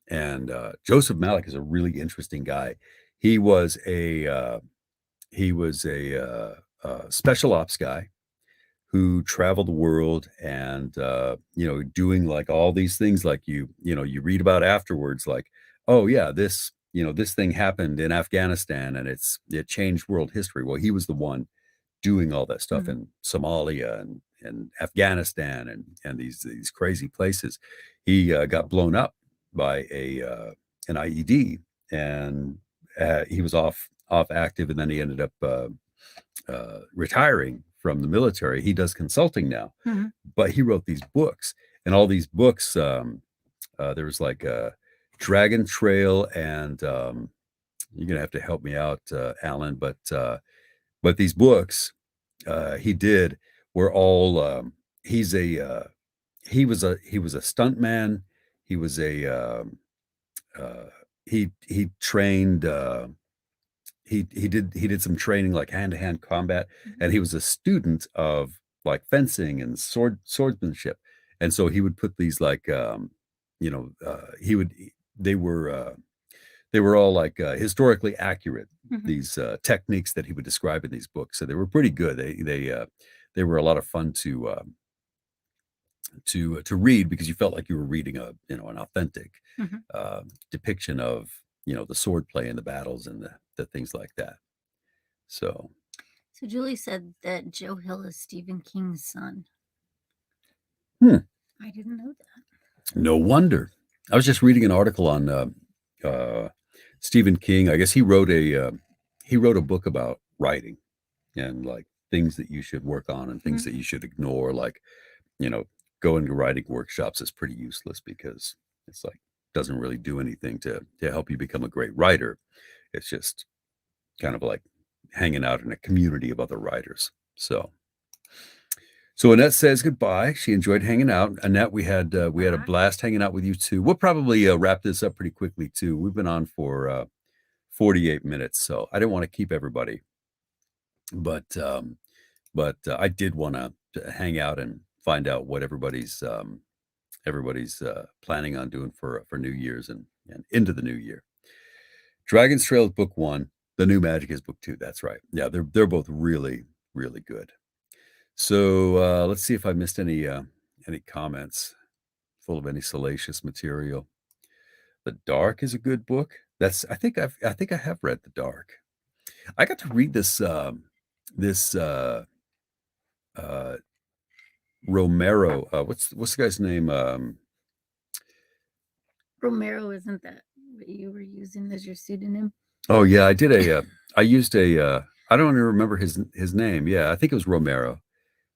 and Joseph Malik is a really interesting guy. He was a special ops guy who traveled the world and you know, doing like all these things like you know, you read about afterwards, like, oh yeah, this, you know, this thing happened in Afghanistan and it changed world history. Well, he was the one doing all that stuff Mhm. in Somalia and Afghanistan and these crazy places. He got blown up by a an IED, and he was off active, and then he ended up retiring from the military. He does consulting now, Mhm. but he wrote these books, and all these books. There was like Dragon Trail, and you're gonna have to help me out, Alan, but these books he did were all he's a he was a stunt man. He was a uh, he trained he did some training like hand-to-hand combat, and he was a student of like fencing and swordsmanship. And so he would put these like you know he would they were all like historically accurate, Mhm. these techniques that he would describe in these books. So they were pretty good. They were a lot of fun to read because you felt like you were reading a, you know, an authentic Mhm. depiction of, you know, the sword play and the battles and the things like that. So So Julie said that Joe Hill is Stephen King's son. Hmm. I didn't know that. no wonder. I was just reading an article on Stephen King. I guess he wrote a book about writing and like things that you should work on and things that you should ignore. Like, you know, going to writing workshops is pretty useless because it's like doesn't really do anything to help you become a great writer. It's just kind of like hanging out in a community of other writers. So Annette says goodbye. She enjoyed hanging out. Annette, we had a blast hanging out with you too. We'll probably wrap this up pretty quickly too. We've been on for 48 minutes, so I didn't want to keep everybody, but I did want to hang out and find out what everybody's planning on doing for New Year's and into the new year. Dragon's Trail is book 1. The New Magic is book 2. That's right. Yeah, they're both really really good. So let's see if I missed any comments full of any salacious material. The Dark is a good book. I think I have read The Dark. I got to read this Romero. What's the guy's name? Romero, isn't that what you were using as your pseudonym? Oh yeah, I did I used I don't even remember his name. Yeah, I think it was Romero.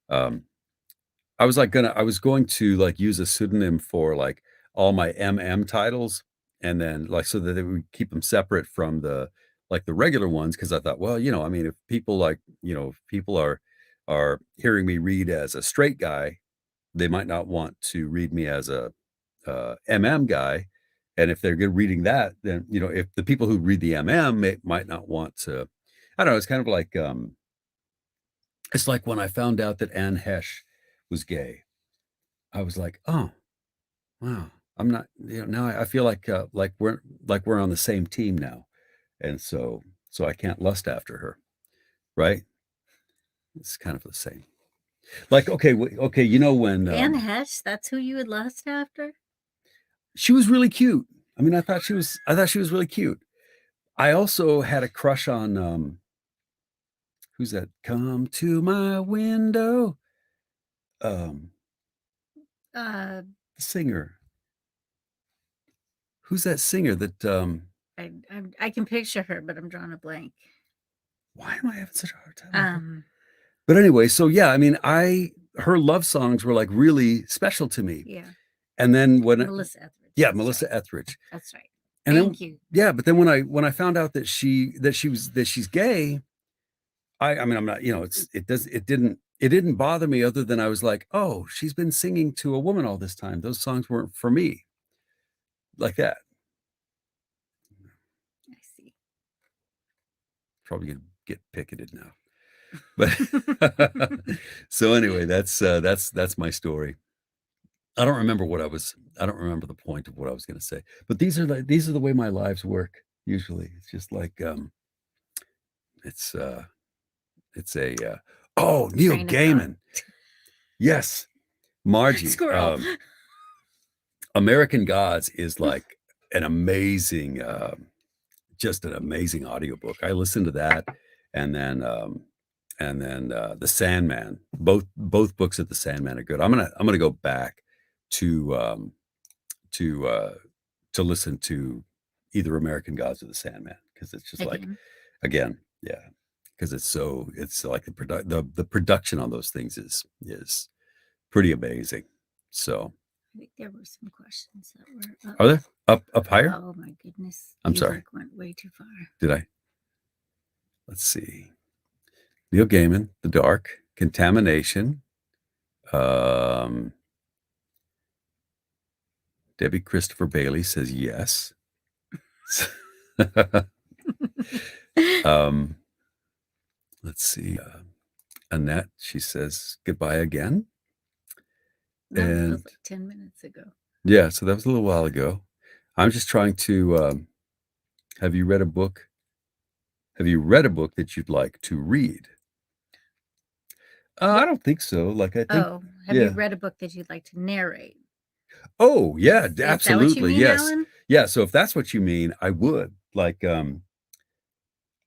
Um, I was going to like use a pseudonym for like all my MM titles, and then like so that they would keep them separate from the like the regular ones, because I thought, well, you know, I mean, if people like, you know, if people are hearing me read as a straight guy, they might not want to read me as a MM guy. And if they're good reading that, then, you know, if the people who read the might not want to, I don't know. It's kind of like, it's like when I found out that Anne Hesh was gay, I was like, oh, wow. I'm not, you know, now I feel like we're on the same team now. And so I can't lust after her. Right. It's kind of the same. Like, okay, okay. You know, when, Anne Hesh, that's who you would lust after? she was really cute. I mean, I thought she was really cute. I also had a crush on, Who's that? Come to my window. The Uh, singer. Who's that singer that I can picture her, but I'm drawing a blank. why am I having such a hard time? with her? But anyway, so yeah, I mean, her love songs were like really special to me. yeah, And then when Melissa Etheridge. yeah, that's Melissa right. Etheridge. That's right. And Thank then you. yeah, but then when I found out that she's gay, I mean I'm not, it didn't bother me other than I was like, oh, she's been singing to a woman all this time. Those songs weren't for me. Like that. I see. Probably gonna get picketed now. But so anyway, that's my story. I don't remember the point of what I was going to say, but these are the way my lives work. Usually it's just like, it's a, oh, Neil Train of Gaiman. Yes. Margie, Squirrel. American Gods is like an amazing, just an amazing audiobook. I listened to that and then The Sandman. Both books of The Sandman are good. I'm gonna go back to listen to either American Gods or The Sandman because it's just like again, yeah, because it's like the production on those things is pretty amazing. So I think there were some questions that were are there up higher? Oh my goodness. I'm You, sorry. like, went way too far. Did I? Let's see. Neil Gaiman, The Dark, Contamination. Debbie Christopher Bailey says yes. Let's see. Annette, she says goodbye again. No, that And was like 10 minutes ago. yeah, so that was a little while ago. I'm just trying to have you read a book? Have you read a book that you'd like to read? I don't think so. Like I think Oh, have you yeah. read a book that you'd like to narrate? Oh, yeah, Is that what you absolutely. mean, Yes. Alan? Yeah, so if that's what you mean, I would. Like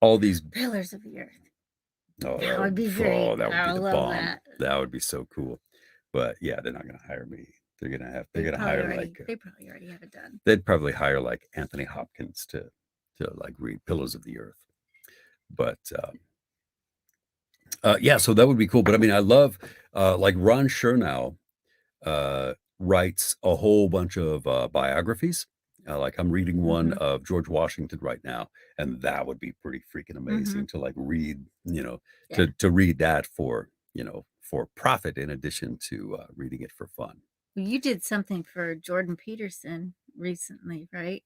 all these Pillars of the Earth. oh, That would be great. oh, that would I be the love bomb. that. That would be so cool. But yeah, they're not gonna hire me. They're gonna They hire probably like they probably already have it done. they'd probably hire like Anthony Hopkins to like read Pillars of the Earth. But yeah, so that would be cool. But I mean, I love like Ron Chernow writes a whole bunch of biographies. Like I'm reading one of George Washington right now, and that would be pretty freaking amazing to like read, Yeah. to read that for profit in addition to reading it for fun. Well, you did something for Jordan Peterson recently, right?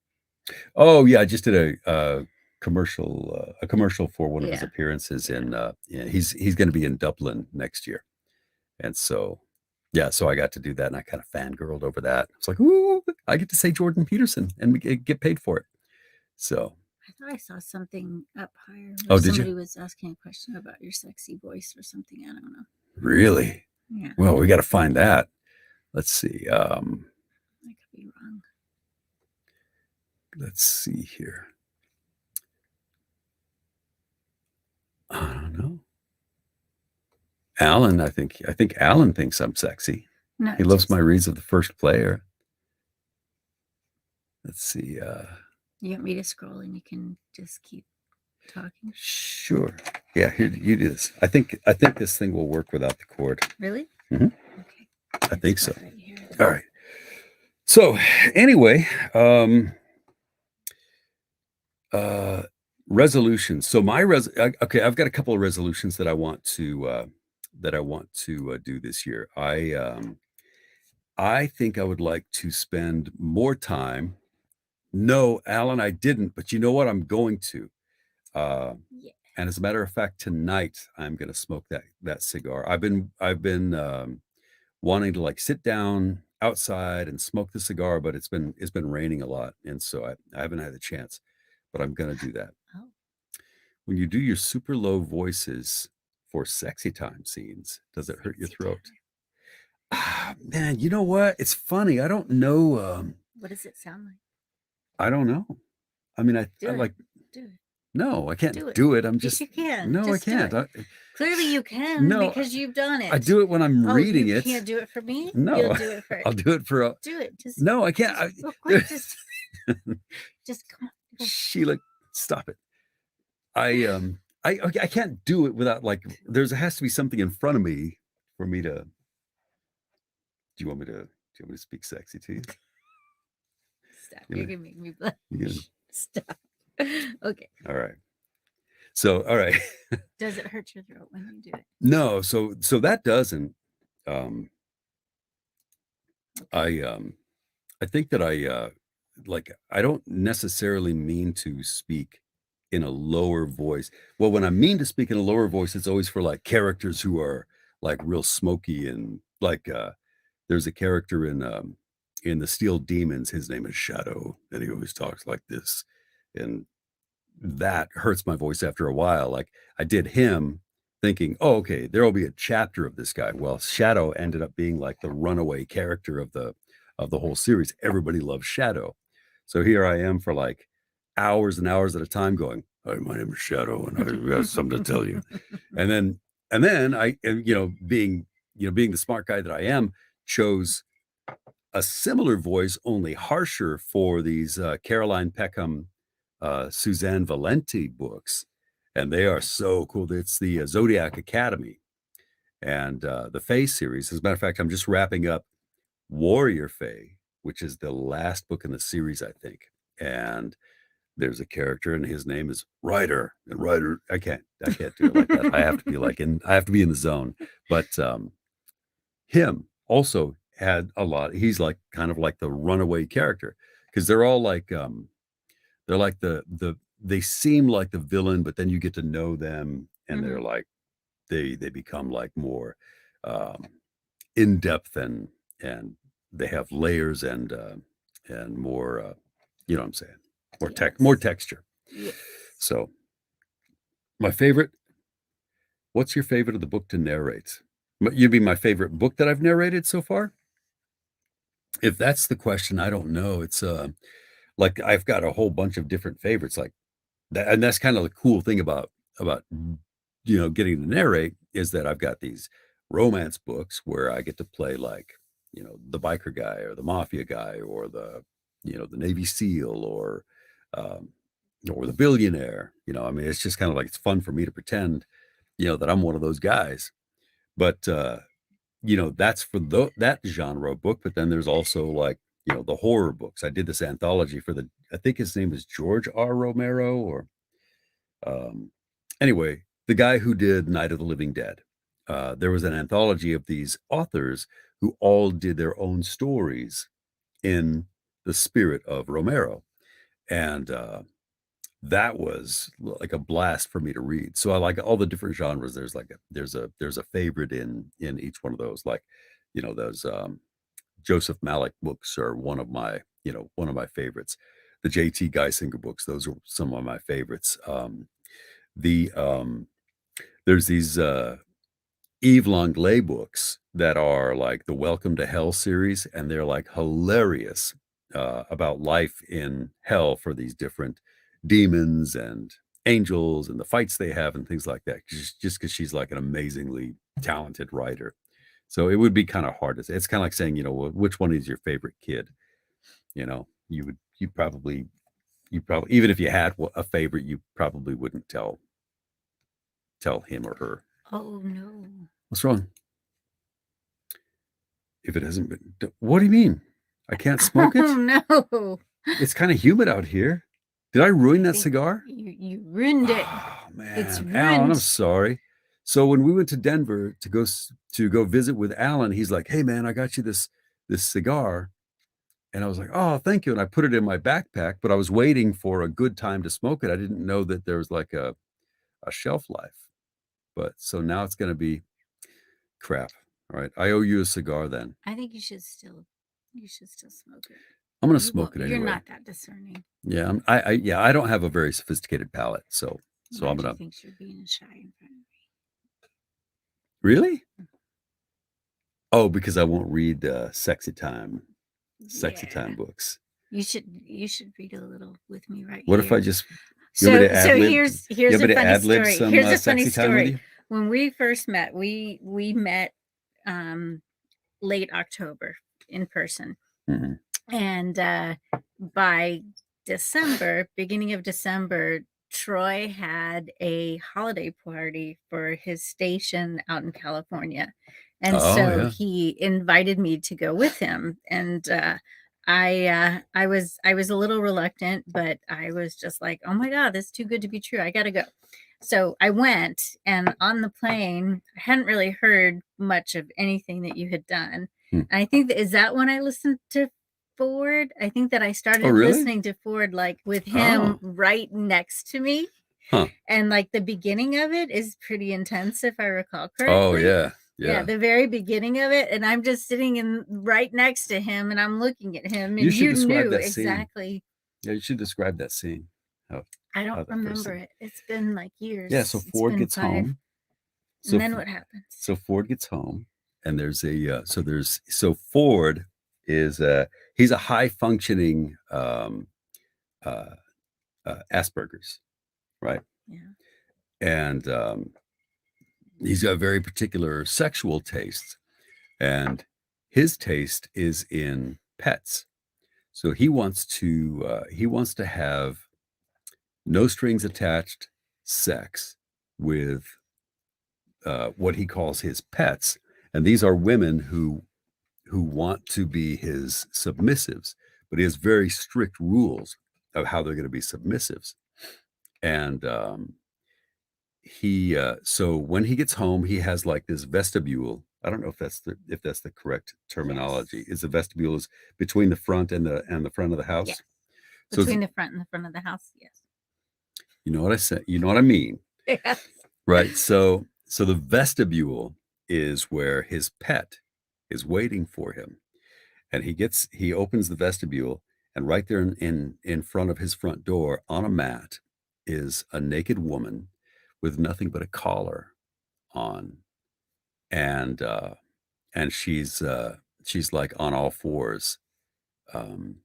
Oh yeah, I just did a commercial for one of his Yeah. appearances in he's going to be in Dublin next year. And so yeah, so I got to do that and I kind of fangirled over that. It's like, ooh, I get to say Jordan Peterson and get paid for it. So I thought I saw something up higher Oh, where did you? somebody was asking a question about your sexy voice or something. I don't know. really? Yeah, Well, we got to find that. Let's see. I could be wrong. Let's see here. I don't know. Alan, I think Alan thinks I'm sexy. No, He loves just- my reads of The First Player. Let's see. You want me to scroll and you can just keep talking? Sure. Yeah, here you do this. I think this thing will work without the cord. Really? Mhm. Okay. I think so. Right here. All right. So anyway, resolutions. So my okay, I've got a couple of resolutions that I want to do this year. I think I would like to spend more time. No, Alan, I didn't, but you know what? I'm going to. Yeah. And as a matter of fact, tonight I'm going to smoke that cigar. I've been wanting to like sit down outside and smoke the cigar, but it's been raining a lot, and so I haven't had the chance. But I'm going to do that. Oh. When you do your super low voices for sexy time scenes, does it hurt your Sexy throat? time. Ah, man, you know what? It's funny. I don't know. What does it sound like? I don't know. I mean, I Do it. like. Do it. No, I can't Do it. do it. I'm Yes, just you can. no, Just I do can't. it. Clearly you can No, because you've done it. I do it when I'm Oh, reading you it. can't do it for me? No, You'll do it for I'll do it for a. do it. Just No, I can't. just real quick. Just come on. Go. Sheila, stop it. I can't do it without like has to be something in front of me for me to. Do you want me to speak sexy to you? Stop. You You're know, gonna make me blush. you gonna- Stop. Okay. all right. So all right. Does it hurt your throat when you do it? No, so that doesn't. Um, Okay. I think that like I don't necessarily mean to speak in a lower voice. Well, when I mean to speak in a lower voice, it's always for like characters who are like real smoky and like there's a character in the Steel Demons, his name is Shadow, and he always talks like this. And that hurts my voice after a while. Like I did him thinking, oh, okay, there will be a chapter of this guy. Well, Shadow ended up being like the runaway character of the whole series. Everybody loves Shadow. So here I am for like hours and hours at a time going, hi, my name is Shadow, and I've got something to tell you. And then and being the smart guy that I am, chose a similar voice, only harsher for these Caroline Peckham, Suzanne Valenti books, and they are so cool. It's the Zodiac Academy and the Fae series. As a matter of fact, I'm just wrapping up Warrior Fae, which is the last book in the series, I think. And there's a character, and his name is Ryder. And Ryder, I can't do it like that. I have to be in the zone. But him also had a lot. He's like kind of like the runaway character because they're all like they're like they seem like the villain, but then you get to know them, and they're like they become like more in depth and they have layers and more you know what I'm saying, more texture. Yes. So my favorite. What's your favorite of the book to narrate? You'd be my favorite book that I've narrated so far. If that's the question, I don't know. It's like I've got a whole bunch of different favorites like that, and that's kind of the cool thing about getting to narrate is that I've got these romance books where I get to play like the biker guy or the mafia guy or the the Navy SEAL or the billionaire. I mean, it's just kind of like it's fun for me to pretend that I'm one of those guys. But that's for that genre of book. But then there's also like the horror books. I did this anthology for I think his name is George R. Romero, or anyway, the guy who did Night of the Living Dead. There was an anthology of these authors who all did their own stories in the spirit of Romero, and that was like a blast for me to read. So I like all the different genres. There's like there's a favorite in each one of those. Like those Joseph Malik books are one of my favorites. The J.T. Geisinger books, those are some of my favorites. There's these Yves Longley books that are like the Welcome to Hell series, and they're like hilarious about life in hell for these different demons and angels and the fights they have and things like that. Just because she's like an amazingly talented writer. So it would be kind of hard to say. It's kind of like saying, which one is your favorite kid? You probably, even if you had a favorite, you probably wouldn't tell him or her. Oh no. What's wrong? If it hasn't been, what do you mean? I can't smoke it? Oh no. It's kind of humid out here. Did I ruin that think cigar? You ruined it. Oh man, It's Alan, ruined. I'm sorry. So when we went to Denver to go visit with Alan, he's like, "Hey man, I got you this cigar," and I was like, "Oh, thank you." And I put it in my backpack, but I was waiting for a good time to smoke it. I didn't know that there was like a shelf life. But so now it's going to be crap. All right, I owe you a cigar then. I think you should still smoke it. I'm going to smoke it anyway. You're not that discerning. Yeah, I don't have a very sophisticated palate, so I'm Margie gonna. thinks you're being shy in front of me. Really? Oh, because I won't read sexy time Yeah. books. You should read a little with me right What here. if I just You want me So to so ad-lib? here's You here's want a me to funny ad-lib story. some Here's a funny sexy time with story. you? When we first met, we met late October in person. Hmm. And by beginning of December, Troy had a holiday party for his station out in California. And Oh so yeah. he invited me to go with him. And I was a little reluctant, but I was just like, oh my God, this is too good to be true. I gotta go. So I went, and on the plane, I hadn't really heard much of anything that you had done. Hmm. And I think is that when I listened to Ford. I think that I Oh started really? listening to Ford like with him Oh. right next to me. Huh. And like the beginning of it is pretty intense, if I recall Oh correctly. yeah. Yeah, Yeah. the very beginning of it. And I'm just sitting in right next to him and I'm looking at him, You and should you describe knew that scene. exactly. Yeah, you should describe that scene. How I don't that first remember scene. it. It's been like years. Yeah. So It's Ford been gets 5. home. And So then what happens? so Ford gets home, and there's a so Ford is he's a high functioning uh, Asperger's, right? Yeah. And he's got very particular sexual tastes, and his taste is in pets. So he wants to have no strings attached sex with what he calls his pets, and these are women who want to be his submissives, but he has very strict rules of how they're going to be submissives. And so when he gets home, he has like this vestibule. I don't know if that's the correct terminology. Yes. Is the vestibule is between the front and the front of the house? Yes. So Between the front and the front of the house. Yes. you know what I said. You know what I mean, Yes. right? So the vestibule is where his pet is waiting for him, and he opens the vestibule, and right there in front of his front door on a mat is a naked woman with nothing but a collar on, and she's like on all fours, um,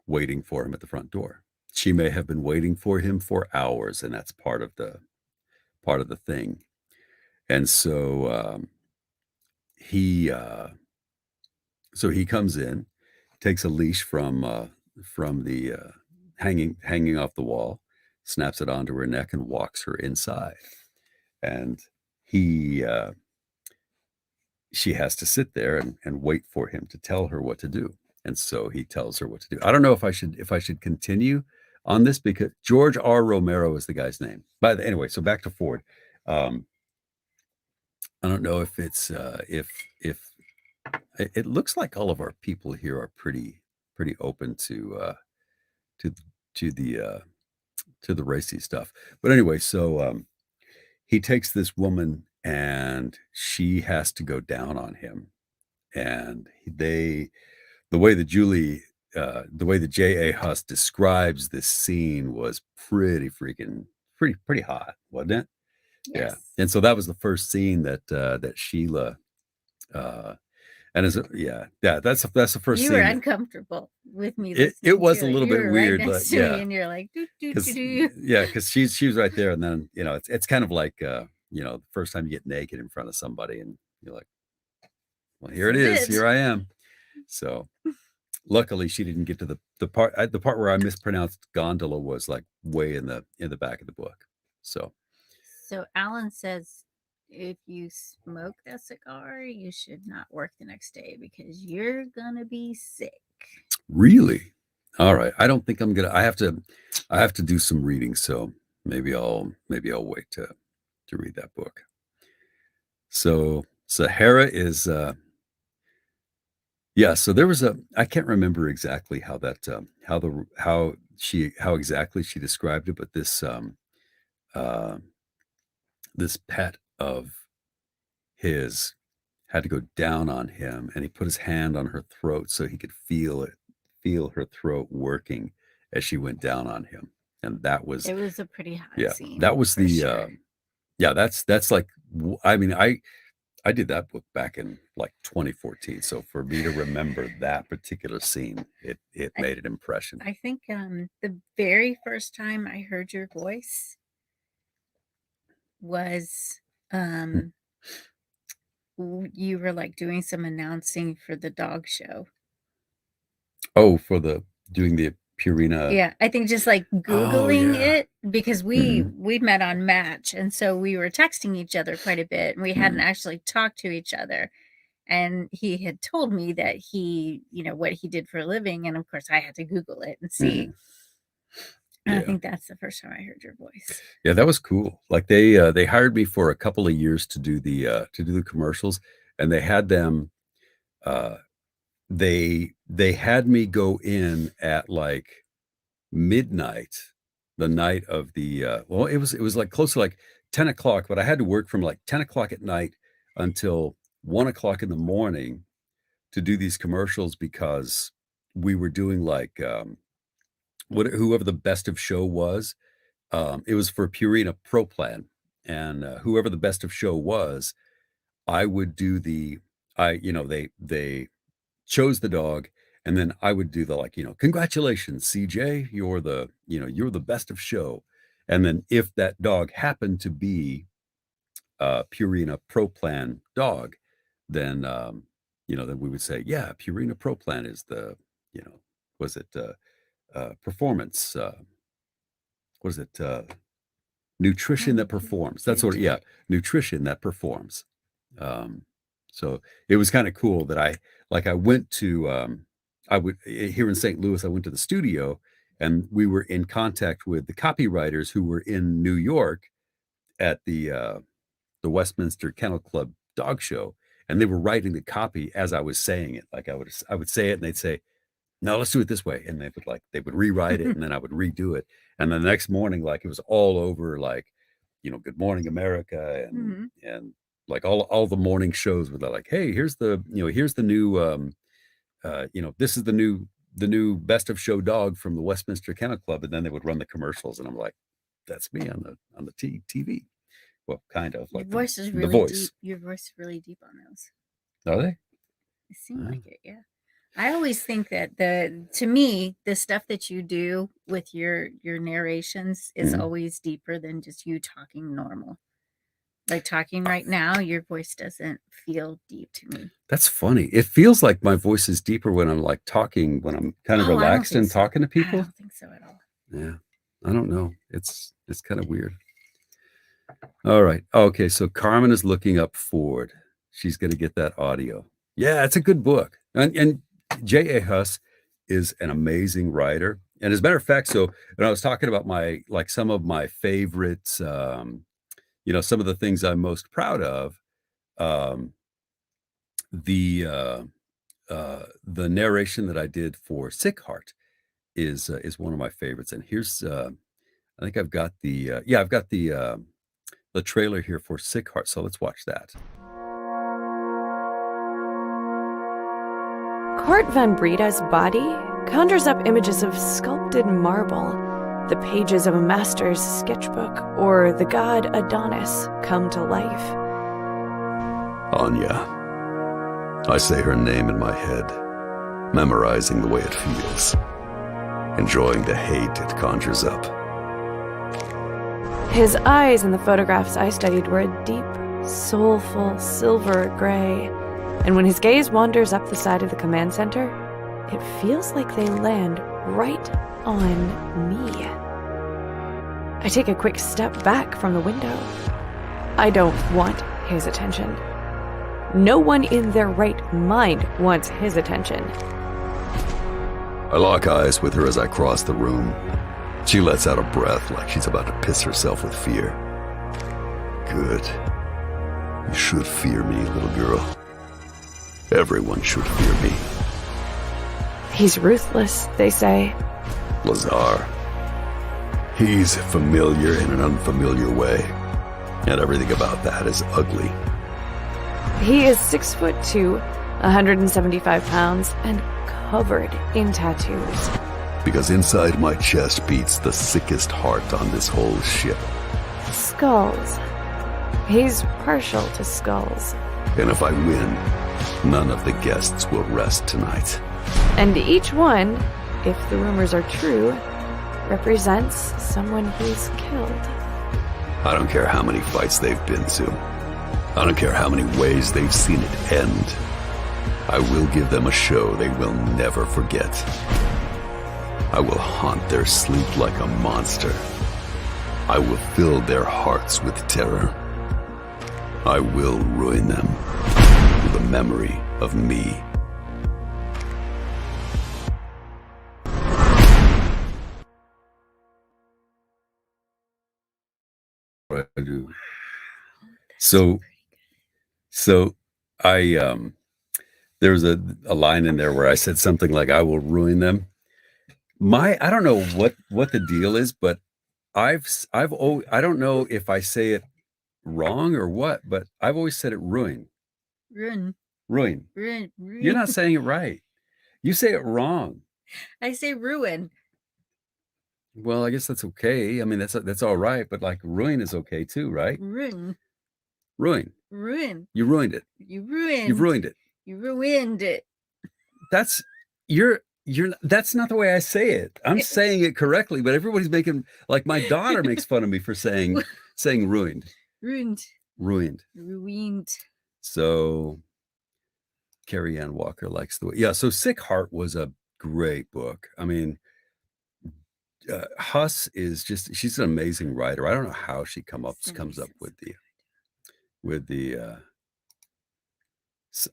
waiting for him at the front door. She may have been waiting for him for hours, and that's part of the thing. And so he he comes in, takes a leash from the hanging off the wall, snaps it onto her neck, and walks her inside. And he she has to sit there and wait for him to tell her what to do. And so he tells her what to do. I don't know if I should continue on this, because George R. Romero is the guy's name. But anyway, so back to Ford. Um, I don't know if it's if it looks like all of our people here are pretty open to to the to the racy stuff. But anyway, so he takes this woman, and she has to go down on him, and the way that the way that J.A. Huss describes this scene was pretty freaking pretty hot, wasn't it? Yeah. Yes. And so that was the first scene that Sheila uh and that's the first You scene were that, uncomfortable with me it listening was to a it. little You bit were weird, right but next to me, and you're like, do do do because do. she was right there, and then it's kind of like the first time you get naked in front of somebody, and you're like, well, here it This is, is here it. I am. So luckily she didn't get to the part where I mispronounced gondola was like way in the back of the book. So So Alan says, if you smoke that cigar, you should not work the next day because you're gonna be sick. really, all right, I don't think I'm gonna. I have to do some reading, so maybe I'll wait to read that book. So Sahara is yeah, so there was I can't remember exactly how that how exactly she described it, but uh this pet of his had to go down on him, and he put his hand on her throat so he could feel her throat working as she went down on him. And that was It was a pretty hot yeah, scene that was for the sure. yeah, that's like I mean, I I did that book back in like 2014. So for me to remember that particular scene, it I, made an impression. I think the very first time I heard your voice was Hmm. you were like doing some announcing for the dog show. Oh, for doing the Purina. Yeah, I think just like Oh Googling yeah. it, because Hmm. we met on Match, and so we were texting each other quite a bit, and we hadn't Hmm. actually talked to each other. And he had told me that he, what he did for a living, and of course I had to Google it and see. Hmm. And I Yeah. think that's the first time I heard your voice. Yeah, that was cool. Like they hired me for a couple of years to do the commercials, and they had them uh they had me go in at like midnight the night of the well, it was like close to like 10 o'clock, but I had to work from like 10 o'clock at night until 1 o'clock in the morning to do these commercials because we were doing like whoever the best of show was. It was for Purina Pro Plan, and whoever the best of show was, I would do the I you know they chose the dog, and then I would do the like, congratulations, CJ, you're the best of show. And then if that dog happened to be a Purina Pro Plan dog, then then we would say, yeah, Purina Pro Plan is the, you know, was it performance, what is it? Nutrition that performs. That's what, yeah, Nutrition. nutrition that performs. Um, so it was kind of cool that I went to, here in St. Louis, I went to the studio and we were in contact with the copywriters who were in New York at the Westminster Kennel Club dog show. And they were writing the copy as I was saying it. Like I would say it and they'd say, no, let's do it this way. And they would rewrite it and then I would redo it. And the next morning, like it was all over, like, Good Morning America Mhm. and like all the morning shows where they're like, hey, here's the new this is the new best of show dog from the Westminster Kennel Club. And then they would run the commercials. And I'm like, that's me on the TV. Well, kind of Your like voice is the really voice. deep. Your voice is really deep on those. Are they? It seemed Oh. like it, yeah. I always think that to me, the stuff that you do with your narrations is Mhm. always deeper than just you talking normal. Like talking right now, your voice doesn't feel deep to me. That's funny. It feels like my voice is deeper when I'm like talking, when I'm kind of Oh, I don't relaxed think and so. talking to I people. don't think so at all. Yeah. I don't know. It's kind of weird. All right. Okay. So Carmen is looking up Ford. She's going to get that audio. Yeah, it's a good book. And J.A. Huss is an amazing writer. And as a matter of fact, so when I was talking about some of my favorites, some of the things I'm most proud of, um, the the narration that I did for Sick Heart is one of my favorites. And here's I think I've got the trailer here for Sick Heart. So let's watch that. Cort van Breda's body conjures up images of sculpted marble, the pages of a master's sketchbook, or the god Adonis come to life. Anya. I say her name in my head, memorizing the way it feels, enjoying the hate it conjures up. His eyes in the photographs I studied were a deep, soulful silver gray, and when his gaze wanders up the side of the command center, it feels like they land right on me. I take a quick step back from the window. I don't want his attention. No one in their right mind wants his attention. I lock eyes with her as I cross the room. She lets out a breath like she's about to piss herself with fear. Good. You should fear me, little girl. Everyone should fear me. He's ruthless, they say. Lazar. He's familiar in an unfamiliar way, and everything about that is ugly. He is 6'2", 175 pounds, and covered in tattoos. Because inside my chest beats the sickest heart on this whole ship. Skulls. He's partial to skulls. And if I win, none of the guests will rest tonight. And each one, if the rumors are true, represents someone he's killed. I don't care how many fights they've been to. I don't care how many ways they've seen it end. I will give them a show they will never forget. I will haunt their sleep like a monster. I will fill their hearts with terror. I will ruin them with the memory of me. What I do. So I there was a line in there where I said something like, I will ruin them. I don't know what the deal is, but I don't know if I say it wrong or what, but I've always said it ruin. Ruin. You're not saying it right. You say it wrong. I say ruin. Well, I guess that's okay. I mean, that's all right, but like ruin is okay too, right? Ruin. You ruined it. You've ruined it. You ruined it. That's not the way I say it. I'm saying it correctly, but everybody's making, like, my daughter makes fun of me for saying ruined. Ruined. So Carrie Ann Walker likes the way. Yeah. So Sick Heart was a great book. I mean, Huss is she's an amazing writer. I don't know how she comes up with the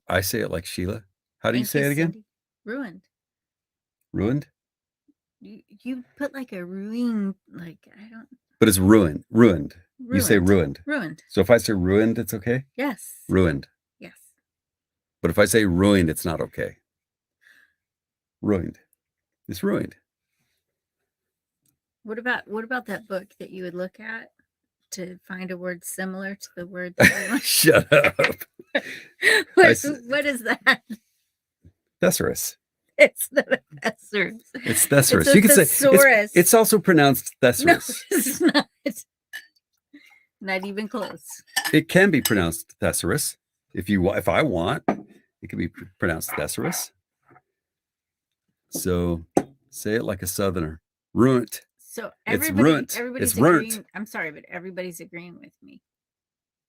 I say it like Sheila. How do you say it again? Cindy. Ruined. Ruined? You put like a ruin, like, I don't. But it's ruined. You say ruined. Ruined. So if I say ruined, it's okay? Yes. Ruined. Yes. But if I say ruined, it's not okay. Ruined. It's ruined. What about that book that you would look at to find a word similar to the word that you want? Shut up. What is that? Thesaurus. It's not a thesaurus. It's thesaurus. It's a You can say thesaurus. it's also pronounced No, thesaurus. it's not. Not even close. It can be pronounced thesaurus if I want. It can be pronounced thesaurus. So say it like a Southerner. Ruined. So It's ruined. everybody's It's ruined. agreeing. I'm sorry, but everybody's agreeing with me.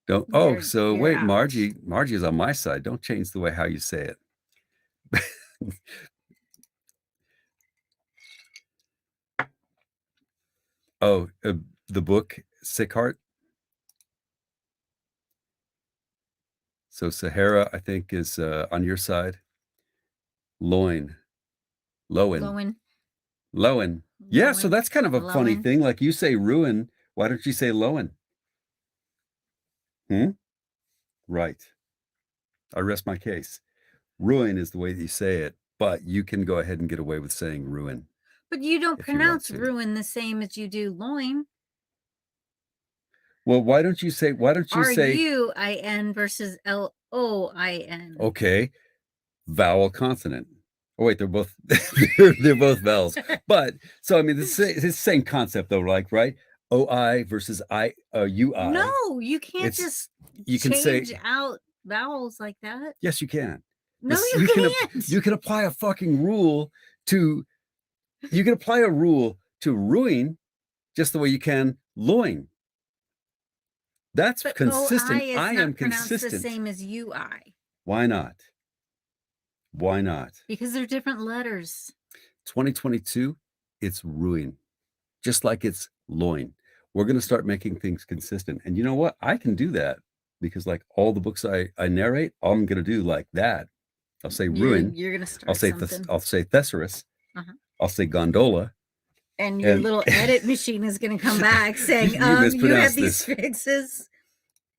Don't. You're Wait, out. Margie is on my side. Don't change the way how you say it. The book Sick Heart. So Sahara, I think, is on your side. Lowen. Yeah, so that's kind of a funny Lowen. thing. Like, you say ruin, why don't you say Lowen? Right. I rest my case. Ruin is the way that you say it, but you can go ahead and get away with saying ruin. But you don't if you want pronounce to. ruin the same as you do loin. Well, why don't you say R-U-I-N versus L-O-I-N. okay, vowel consonant. Oh wait, they're both they're both vowels. But so I mean, it's the same concept though, like, right? O-I versus U-I. No, you can't It's- just you can change say out vowels like that. yes, you can. No, This- you can can't. you can apply a fucking rule to ruin just the way you can loin. That's But consistent. O-I is I not am pronounced consistent. the same as U-I Why not? Why not? because they're different letters. 2022, it's ruin. Just like it's loin. We're going to start making things consistent. And you know what? I can do that because, like, all the books I narrate, I'm going to do like that. I'll say ruin. You're gonna start I'll say something. I'll say thesaurus. Uh-huh. I'll say gondola. And your and- little edit machine is going to come back saying, You you have mispronounced these this. fixes.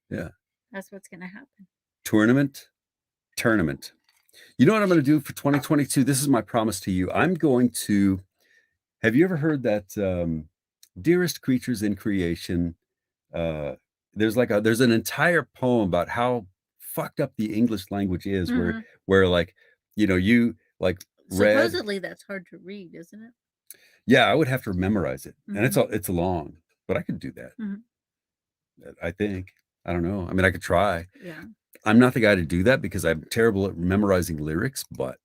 Yeah. That's what's going to happen. Tournament. You know what I'm going to do for 2022? This is my promise to you. I'm going to. Have you ever heard that dearest creatures in creation? There's an entire poem about how fucked up the English language is, Mhm. where like, you like read. Supposedly that's hard to read, isn't it? Yeah, I would have to memorize it, and Mhm. it's long, but I could do that. Mhm. I think. I don't know. I mean, I could try. Yeah. I'm not the guy to do that because I'm terrible at memorizing lyrics, but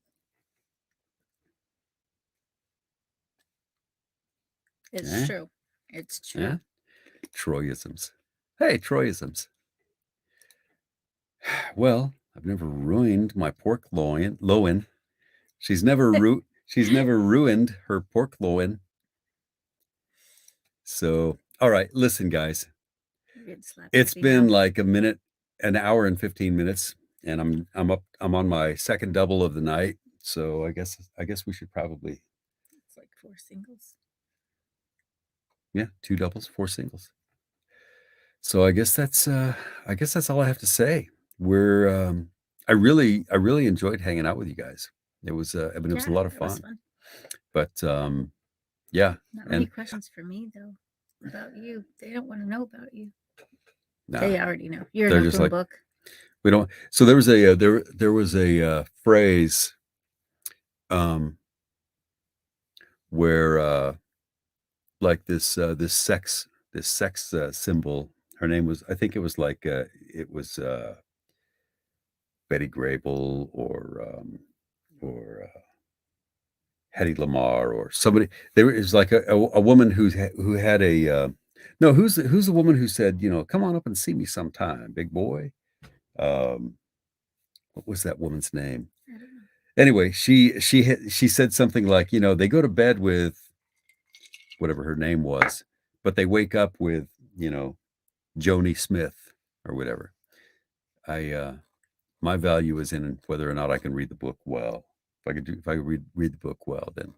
It's Eh? true. It's true. yeah, Troyisms. Hey, Troyisms. Well, I've never ruined my pork loin. She's never ruined her pork loin. So, all right, listen, guys. You're getting slap It's happy been now. like an hour and 15 minutes, and I'm on my second double of the night. So I guess we should probably It's like 4 singles. 2 doubles, 4 singles. So I guess that's all I have to say. I really enjoyed hanging out with you guys. It was I mean it was a lot of that was fun. But yeah, Not many and questions for me though about you. They don't want to know about you. nah, They already know. You're They're an just open like- book. we don't. So there was a phrase where like this sex symbol. Her name was, I think it was like it was Betty Grable or Hedy Lamarr or somebody. There was like a woman who had a no. Who's the woman who said, come on up and see me sometime, big boy. What was that woman's name? I don't know. Anyway, she said something like, they go to bed with whatever her name was, but they wake up with, Joni Smith or whatever. My value is in whether or not I can read the book well. If I could read the book well, then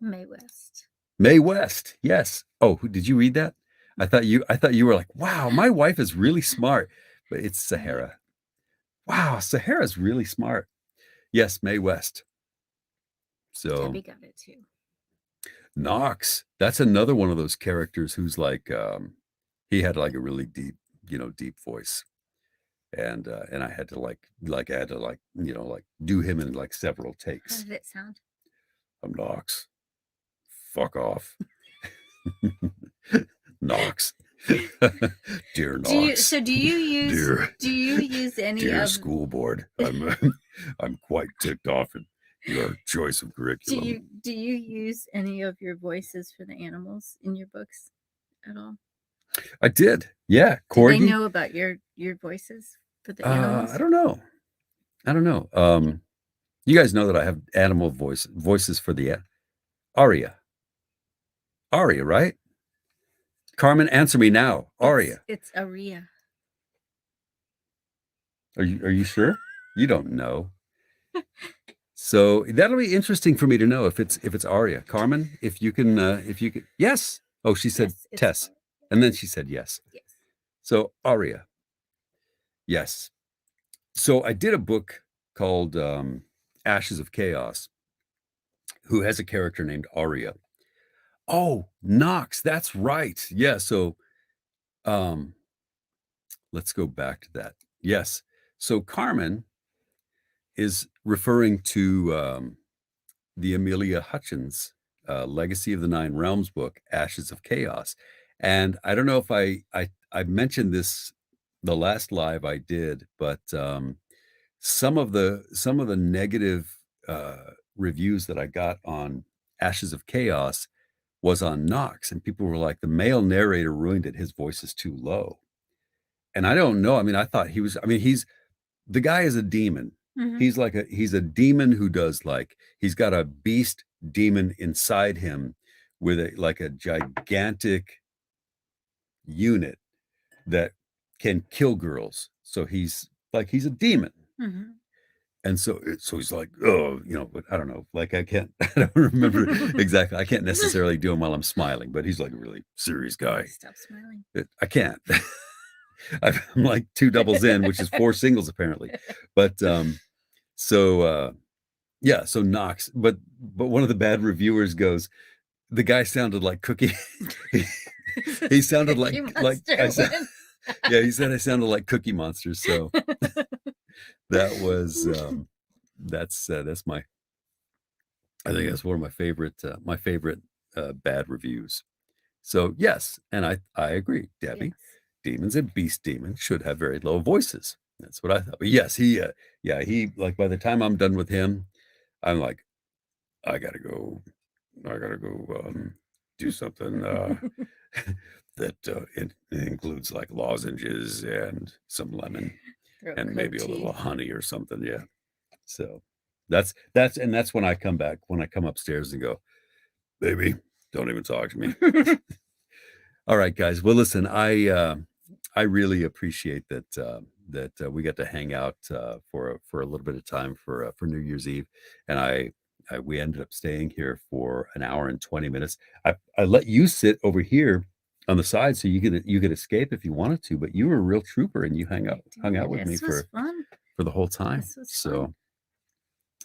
Mae West. Mae West. Yes. Oh, did you read that? I thought you were like, wow, my wife is really smart, but it's Sahara. Wow, Sahara's really smart. Yes, Mae West. So Debbie got it too. Knox, that's another one of those characters who's like, he had like a really deep voice, and I had to like do him in like several How takes. did it sound? I'm Knox. Fuck off, Knox. Dear Knox. Do you use any Dear of school board, I'm quite ticked off at your choice of curriculum. do you use any of your voices for the animals in your books at all? I did. Yeah. Do they Corgi. know about your voices for the animals? I don't know. You guys know that I have animal voices for the Aria, right? Carmen, answer me now. Aria. It's Aria. Are you sure? You don't know. So that'll be interesting for me to know if it's Aria. Carmen, if you can. Yes. Oh, she said Yes, it's Tess, Aria. and then she said yes. Yes. So Aria. Yes. So I did a book called Ashes of Chaos, who has a character named Aria. Oh, Knox, that's right. Yeah, so let's go back to that. Yes. So Carmen is referring to the Amelia Hutchins Legacy of the Nine Realms book, Ashes of Chaos. And I don't know if I mentioned this the last live I did, but some of the negative reviews that I got on Ashes of Chaos was on Knox, and people were like, the male narrator ruined it. His voice is too low. And I don't know. I mean, I thought the guy is a demon. Mhm. He's a demon who does he's got a beast demon inside him with a gigantic unit that can kill girls. So he's a demon. Mhm. And so he's like, oh, but I don't know. I don't remember exactly. I can't necessarily do him while I'm smiling, but he's like a really serious guy. Stop smiling. I can't. I'm like 2 doubles in, which is 4 singles apparently. But so Knox, but one of the bad reviewers goes, the guy sounded like Cookie. He sounded like I said, yeah, he said I sounded like Cookie Monster. So that was that's my, I think that's one of my favorite bad reviews. So yes, and I agree, Debbie. Yes. Demons and beast demons should have very low voices. That's what I thought. But yes, he like by the time I'm done with him, I'm like, I gotta go. I gotta go do something that it includes like lozenges and some lemon Throat and coat maybe a tea. little honey or something. Yeah. So that's when I come back, when I come upstairs and go, baby, don't even talk to me. All right, guys. Well, listen, I really appreciate that we got to hang out for a little bit of time for New Year's Eve, and we ended up staying here for an hour and 20 minutes. I let you sit over here on the side so you could escape if you wanted to, but you were a real trooper and you hung out with me This was for fun. the whole time. This was So fun.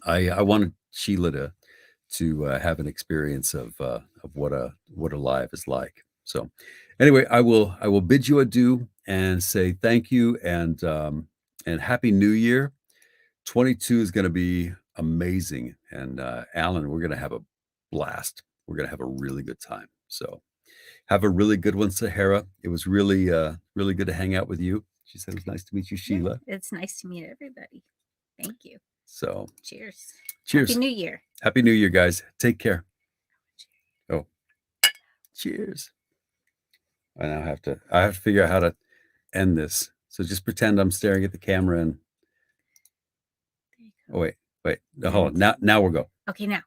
I wanted Sheila to have an experience of what a live is like. So anyway, I will bid you adieu and say thank you and happy New Year. 22 is going to be amazing, and Alan, we're going to have a blast. We're going to have a really good time. So have a really good one, Sahara. It was really really good to hang out with you. She said it was nice to meet you, Yeah, Sheila. it's nice to meet everybody. Thank you. So Cheers. cheers. Happy New Year. Happy New Year, guys. Take care. Oh, cheers. I now have to figure out how to end this. So just pretend I'm staring at the camera and There you go. oh wait. Hold on. Now we'll go. Okay, now.